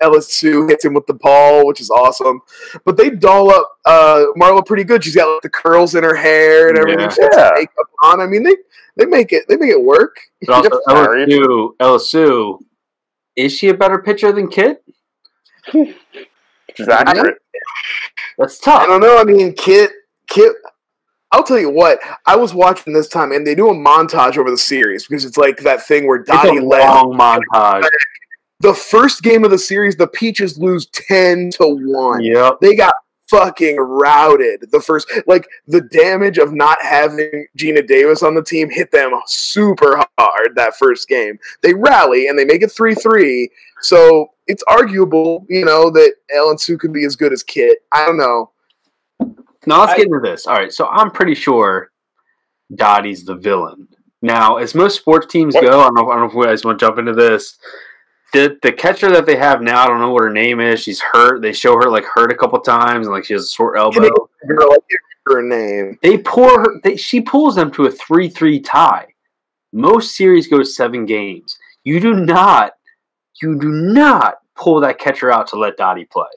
[SPEAKER 4] Ellis Sue hits him with the ball, which is awesome. But they doll up Marla pretty good. She's got like the curls in her hair and everything. She has makeup on. I mean, they make it work.
[SPEAKER 5] But also, Ella Sue, is she a better pitcher than Kit?
[SPEAKER 3] She's accurate.
[SPEAKER 5] That's tough.
[SPEAKER 4] I don't know. I mean, Kit. I'll tell you what. I was watching this time, and they do a montage over the series because it's like that thing where Dottie led.
[SPEAKER 5] Long montage.
[SPEAKER 4] The first game of the series, the Peaches lose 10-1.
[SPEAKER 5] Yep.
[SPEAKER 4] They got fucking routed. The damage of not having Gina Davis on the team hit them super hard that first game. They rally and they make it 3-3. So it's arguable, that Ellen Sue could be as good as Kit. I don't know.
[SPEAKER 5] Now let's get into this. All right, so I'm pretty sure Dottie's the villain. Now, as most sports teams go, I don't know if you guys want to jump into this. The catcher that they have now, I don't know what her name is. She's hurt. They show her hurt a couple times, and she has a sore elbow.
[SPEAKER 4] Her name.
[SPEAKER 5] She pulls them to a 3-3 tie. Most series go 7 games. You do not pull that catcher out to let Dottie play.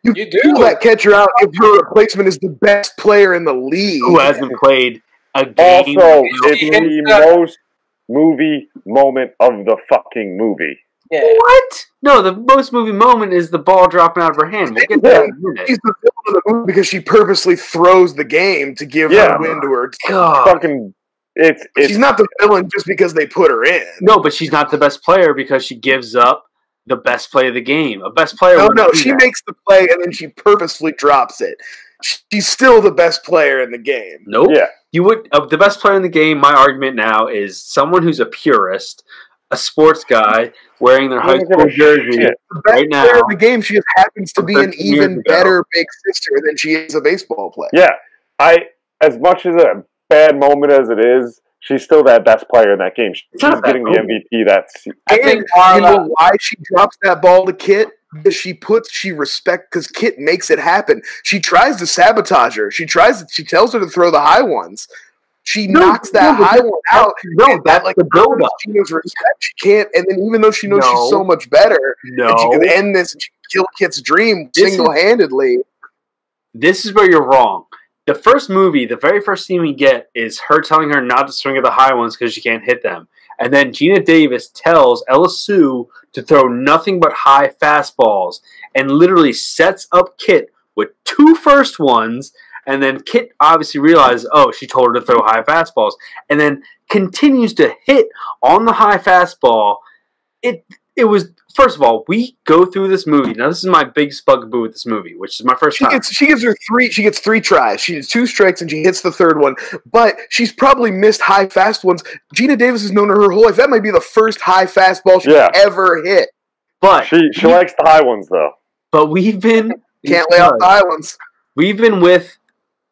[SPEAKER 4] You do pull that catcher out if your replacement is the best player in the league,
[SPEAKER 5] who hasn't played a game.
[SPEAKER 3] Also, it's the most movie moment of the fucking movie.
[SPEAKER 2] Yeah.
[SPEAKER 5] What? No, the most movie moment is the ball dropping out of her hand. We'll get that in a minute.
[SPEAKER 4] She's the villain of the movie because she purposely throws the game to give her win to her.
[SPEAKER 5] God.
[SPEAKER 3] Fucking,
[SPEAKER 4] she's not the villain just because they put her in.
[SPEAKER 5] No, but she's not the best player because she gives up the best play of the game. A best player.
[SPEAKER 4] No, she makes the play and then she purposely drops it. She's still the best player in the game.
[SPEAKER 5] Nope.
[SPEAKER 3] Yeah.
[SPEAKER 5] You would the best player in the game. My argument now is someone who's a purist, a sports guy wearing their high school jersey
[SPEAKER 4] the best
[SPEAKER 5] right now.
[SPEAKER 4] Player in the game, she just happens to be an even better big sister than she is a baseball player.
[SPEAKER 3] Yeah, as much as a bad moment as it is, she's still that best player in that game. She's getting the MVP.
[SPEAKER 2] I think
[SPEAKER 4] you know why she drops that ball to Kit? Because because Kit makes it happen. She tries to sabotage her. She tells her to throw the high ones. She knocks that high one out.
[SPEAKER 5] No, that's the build-up.
[SPEAKER 4] She knows respect. She can't, and then even though she knows she's so much better, and she can end this and she can kill Kit's dream single-handedly.
[SPEAKER 5] This is where you're wrong. The first movie, the very first scene we get is her telling her not to swing at the high ones because she can't hit them. And then Gina Davis tells Ella Sue to throw nothing but high fastballs and literally sets up Kit with 2 first ones. And then Kit obviously realizes, she told her to throw high fastballs. And then continues to hit on the high fastball. It was, first of all, we go through this movie. Now, this is my biggest bugaboo with this movie, which is my first time.
[SPEAKER 4] She gets 3 tries. She gets 2 strikes and she hits the 3rd one. But she's probably missed high fast ones. Gina Davis has known her whole life. That might be the first high fastball she's ever hit.
[SPEAKER 5] But
[SPEAKER 3] she likes the high ones, though.
[SPEAKER 5] But we've been...
[SPEAKER 4] Can't lay off the high ones.
[SPEAKER 5] We've been with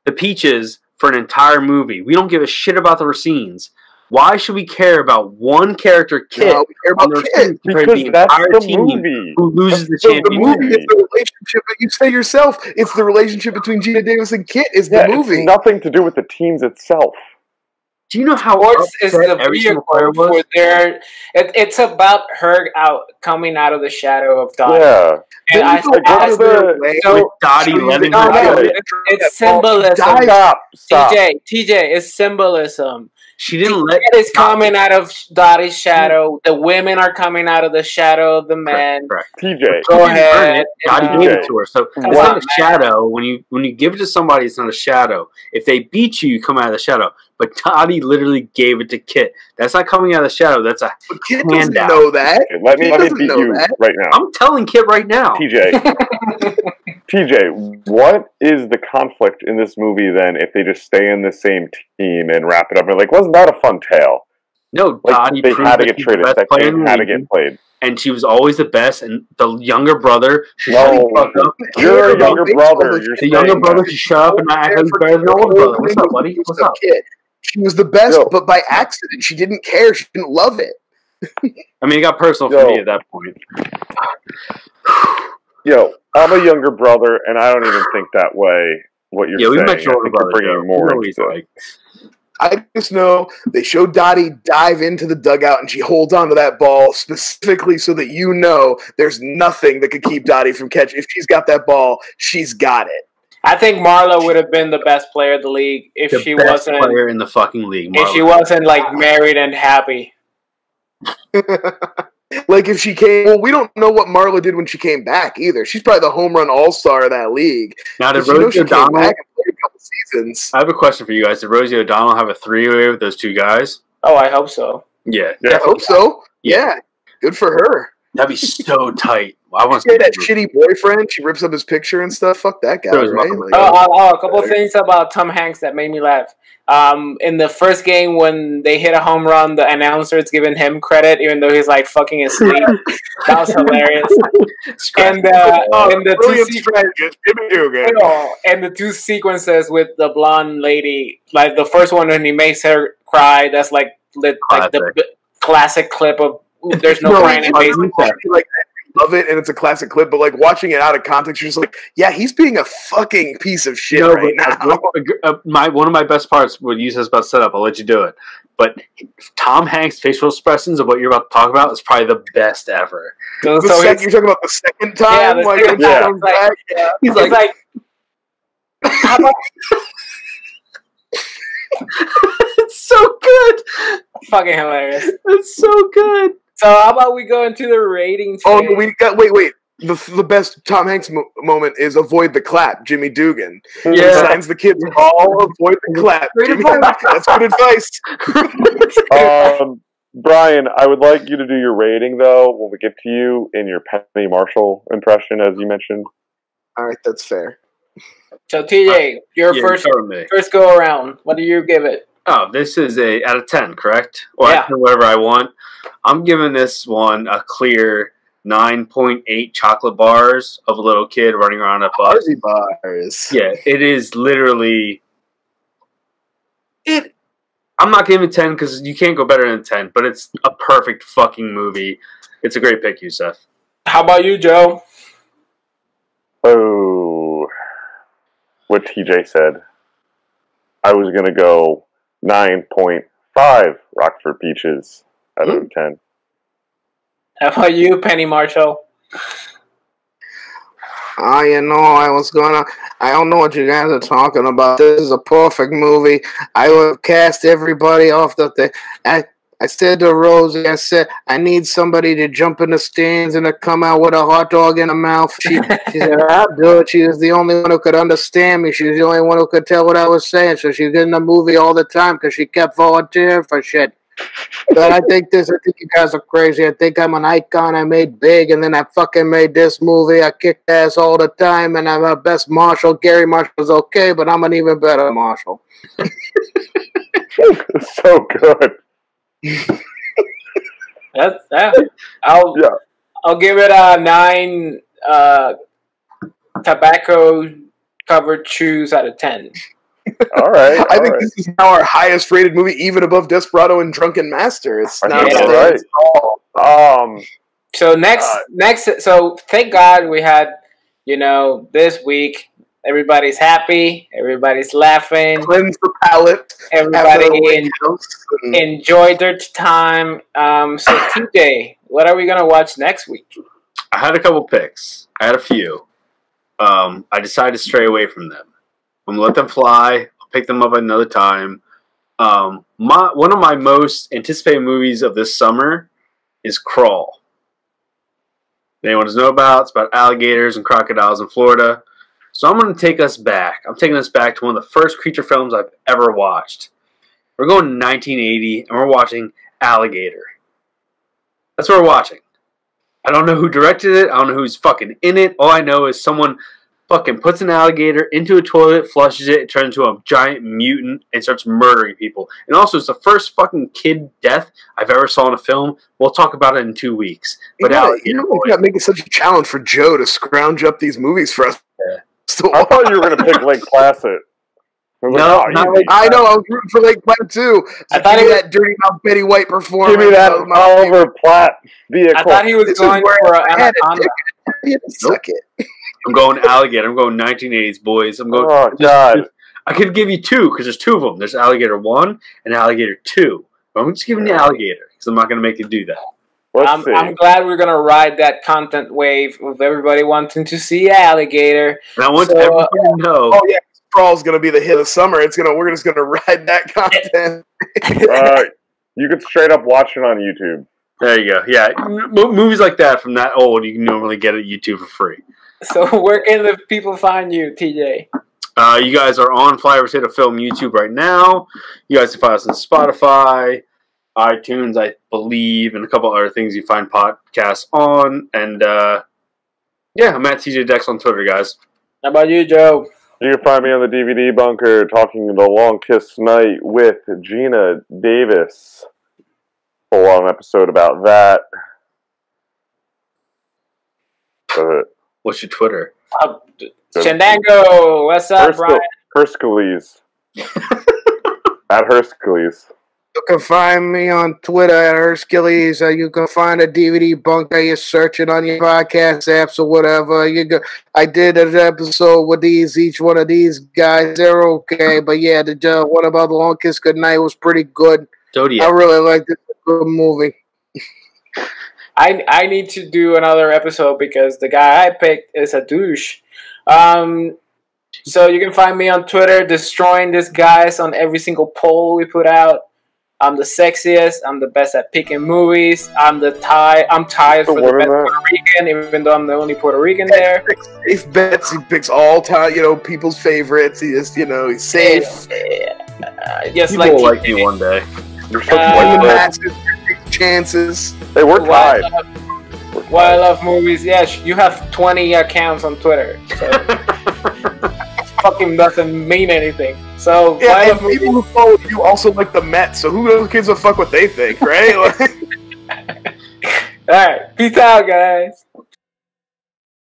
[SPEAKER 5] the Peaches for an entire movie. We don't give a shit about the scenes. Why should we care about one character, Kit?
[SPEAKER 4] No, we care about Kit
[SPEAKER 3] because that's the movie.
[SPEAKER 5] Who loses the championship?
[SPEAKER 4] The movie is the relationship that you say yourself. It's the relationship between Gina Davis and Kit. Is the movie?
[SPEAKER 3] It's nothing to do with the teams itself.
[SPEAKER 2] Do you know how sports is the vehicle for their? It's about her coming out of the shadow of Dottie.
[SPEAKER 3] Yeah,
[SPEAKER 2] and
[SPEAKER 5] Dottie letting
[SPEAKER 2] it's symbolism.
[SPEAKER 3] Stop.
[SPEAKER 2] TJ, it's symbolism.
[SPEAKER 5] She didn't let
[SPEAKER 2] Kit is coming out of Dottie's shadow. The women are coming out of the shadow of the man.
[SPEAKER 5] Correct.
[SPEAKER 3] TJ,
[SPEAKER 2] go ahead.
[SPEAKER 5] Dottie gave it to her. So it's not a shadow. When you give it to somebody, it's not a shadow. If they beat you, you come out of the shadow. But Dottie literally gave it to Kit. That's not coming out of the shadow. That's a
[SPEAKER 4] Kit doesn't know that.
[SPEAKER 3] Okay, let me beat you right now.
[SPEAKER 5] I'm telling Kit right now.
[SPEAKER 3] TJ, what is the conflict in this movie then if they just stay in the same team and wrap it up? And wasn't that a fun tale?
[SPEAKER 5] No, Dottie
[SPEAKER 3] they had to get traded. That game had to get played.
[SPEAKER 5] And she was always the best. And the younger brother should
[SPEAKER 3] shut up. You're a younger brother.
[SPEAKER 5] The younger brother should shut up and not act like he's better than the older brother. What's up, buddy? What's up?
[SPEAKER 4] She was the best, but by accident. She didn't care. She didn't love it.
[SPEAKER 5] I mean, it got personal for me at that point.
[SPEAKER 3] Yo, I'm a younger brother, and I don't even think that way. What you're saying?
[SPEAKER 5] We met your older brother.
[SPEAKER 3] Bringing more into
[SPEAKER 5] like.
[SPEAKER 4] I just know they show Dottie dive into the dugout and she holds onto that ball specifically so that you know there's nothing that could keep Dottie from catching. If she's got that ball, she's got it.
[SPEAKER 2] I think Marla would have been the best player of the league if she wasn't
[SPEAKER 5] player in the fucking league.
[SPEAKER 2] If she wasn't like married and happy.
[SPEAKER 4] Like if she came, well, we don't know what Marla did when she came back either. She's probably the home run all-star of that league.
[SPEAKER 5] Now, did Rosie O'Donnell
[SPEAKER 4] came back and played a couple seasons?
[SPEAKER 5] I have a question for you guys. Did Rosie O'Donnell have a three-way with those two guys?
[SPEAKER 2] Oh, I hope so.
[SPEAKER 5] Yeah,
[SPEAKER 4] I hope so. Yeah, good for her.
[SPEAKER 5] That'd be so tight. I want
[SPEAKER 4] to that shitty boyfriend. She rips up his picture and stuff. Fuck that guy, right?
[SPEAKER 2] Like, a couple of things about Tom Hanks that made me laugh. In the first game when they hit a home run, the announcer is giving him credit, even though he's like fucking asleep. That was hilarious. And the two sequences with the blonde lady, like the first one when he makes her cry, that's like the classic clip of there's no crying in baseball.
[SPEAKER 4] Like, love it, and it's a classic clip, but like watching it out of context, you're just like, yeah, he's being a fucking piece of shit right now.
[SPEAKER 5] One of my best parts, what you said about setup, I'll let you do it. But Tom Hanks' facial expressions of what you're about to talk about is probably the best ever.
[SPEAKER 4] You're talking about the second time?
[SPEAKER 2] He's like how about
[SPEAKER 5] it's so good.
[SPEAKER 2] Fucking hilarious.
[SPEAKER 5] It's so good.
[SPEAKER 2] So how about we go into the ratings?
[SPEAKER 4] Oh, we got wait. The best Tom Hanks moment is avoid the clap. Jimmy Dugan. Yeah, he signs the kids all avoid the clap. That's good advice.
[SPEAKER 3] Brian, I would like you to do your rating though when we get to you in your Penny Marshall impression, as you mentioned.
[SPEAKER 4] All right, that's fair.
[SPEAKER 2] So TJ, your first go around. What do you give it?
[SPEAKER 5] Oh, this is a out of 10, correct? Or I can do whatever I want. I'm giving this one a clear 9.8 chocolate bars of a little kid running around a bus.
[SPEAKER 4] Bars.
[SPEAKER 5] Yeah, it is literally. I'm not giving it 10 because you can't go better than 10, but it's a perfect fucking movie. It's a great pick, Jusef.
[SPEAKER 2] How about you, Joe?
[SPEAKER 3] Oh, what TJ said. I was gonna go 9.5 Rockford Peaches out of 10.
[SPEAKER 2] How about you, Penny Marshall?
[SPEAKER 4] I don't know what you guys are talking about. This is a perfect movie. I would have cast everybody off the thing. I said to Rosie, I said, I need somebody to jump in the stands and to come out with a hot dog in her mouth. She said, I'll do it. She was the only one who could understand me. She was the only one who could tell what I was saying. So she's in the movie all the time because she kept volunteering for shit. But I think you guys are crazy. I think I'm an icon. I made big, and then I fucking made this movie. I kicked ass all the time, and I'm a best Marshall. Gary Marshall's okay, but I'm an even better Marshall.
[SPEAKER 3] So good.
[SPEAKER 2] I'll give it a 9 tobacco covered chews out of 10.
[SPEAKER 3] All right.
[SPEAKER 4] I think this is now our highest rated movie, even above Desperado and Drunken Master. It's now
[SPEAKER 3] right.
[SPEAKER 2] So next, so thank God we had, this week. Everybody's happy. Everybody's laughing.
[SPEAKER 4] Cleanse the palate.
[SPEAKER 2] Everybody enjoyed their time. So TJ, what are we gonna watch next week?
[SPEAKER 5] I had a couple picks. I had a few. I decided to stray away from them. I'm gonna let them fly. I'll pick them up another time. One of my most anticipated movies of this summer is Crawl. Anyone doesn't know about? It's about alligators and crocodiles in Florida. So I'm going to take us back. I'm taking us back to one of the first creature films I've ever watched. We're going to 1980, and we're watching Alligator. That's what we're watching. I don't know who directed it. I don't know who's fucking in it. All I know is someone fucking puts an alligator into a toilet, flushes it, it turns into a giant mutant, and starts murdering people. And also, it's the first fucking kid death I've ever saw in a film. We'll talk about it in 2 weeks. But
[SPEAKER 4] you got making such a challenge for Joe to scrounge up these movies for us.
[SPEAKER 3] Yeah. I thought you were going to pick Lake Placid. was
[SPEAKER 5] No,
[SPEAKER 3] like,
[SPEAKER 5] not
[SPEAKER 3] easy.
[SPEAKER 5] like-
[SPEAKER 4] I know. I was rooting for Lake Platte too. So
[SPEAKER 2] I thought
[SPEAKER 4] give me
[SPEAKER 2] he-
[SPEAKER 4] that dirty mouth Betty White performance.
[SPEAKER 3] Give me that
[SPEAKER 4] was my favorite.
[SPEAKER 3] Oliver Platt vehicle.
[SPEAKER 2] I thought he was
[SPEAKER 4] This is
[SPEAKER 2] going
[SPEAKER 4] where
[SPEAKER 2] for
[SPEAKER 4] I had a
[SPEAKER 2] Anaconda.
[SPEAKER 4] ticket. You had to suck it.
[SPEAKER 5] I'm going Alligator. I'm going 1980s, boys. I'm going.
[SPEAKER 3] Oh, God.
[SPEAKER 5] I could give you two because there's two of them. There's Alligator 1 and Alligator 2. But I'm just giving you Alligator because I'm not going to make you do that.
[SPEAKER 3] Let's see.
[SPEAKER 2] I'm glad we're gonna ride that content wave of everybody wanting to see Alligator.
[SPEAKER 5] And I want
[SPEAKER 2] So,
[SPEAKER 5] everybody to know.
[SPEAKER 4] Oh yeah, Crawl's gonna be the hit of summer. We're just gonna ride that content.
[SPEAKER 3] You could straight up watch it on YouTube.
[SPEAKER 5] There you go. Yeah, movies like that from that old, you can normally get at YouTube for free.
[SPEAKER 2] So where can the people find you, TJ?
[SPEAKER 5] You guys are on Flyover State of Film YouTube right now. You guys can find us on Spotify, iTunes, I believe, and a couple other things you find podcasts on. And yeah, I'm at TJ Dex on Twitter, guys.
[SPEAKER 2] How about you, Joe?
[SPEAKER 3] You can find me on the DVD bunker talking the Long Kiss Night with Gina Davis. Full on episode about that.
[SPEAKER 5] What's your Twitter?
[SPEAKER 2] Chandango, what's up, Brian?
[SPEAKER 3] Hercules. At Hercules.
[SPEAKER 4] You can find me on Twitter at Hercules. You can find a DVD bunker. You're searching on your podcast apps or whatever. I did an episode with each one of these guys. They're okay, but yeah, the one about the Long Kiss Goodnight was pretty good.
[SPEAKER 5] Zodiac.
[SPEAKER 4] I really liked it. It's a good movie.
[SPEAKER 2] I need to do another episode because the guy I picked is a douche. So you can find me on Twitter, destroying these guys on every single poll we put out. I'm the sexiest. I'm the best at picking movies. I'm tied for the best Puerto Rican, even though I'm the only Puerto Rican there.
[SPEAKER 4] Safe bets. He picks all time, people's favorites. He just, he's safe.
[SPEAKER 2] Just
[SPEAKER 5] People
[SPEAKER 2] like
[SPEAKER 5] will like me one day.
[SPEAKER 3] You're such
[SPEAKER 4] Win the
[SPEAKER 3] white
[SPEAKER 4] matches, take chances.
[SPEAKER 3] Hey, we're tied.
[SPEAKER 2] Why I love movies. Yeah, you have 20 accounts on Twitter. So fucking doesn't mean anything. So
[SPEAKER 4] Yeah,
[SPEAKER 2] why I
[SPEAKER 4] and
[SPEAKER 2] love movies.
[SPEAKER 4] people who follow you also like the Mets, so who gives a fuck what they think, right?
[SPEAKER 2] All right, peace out, guys.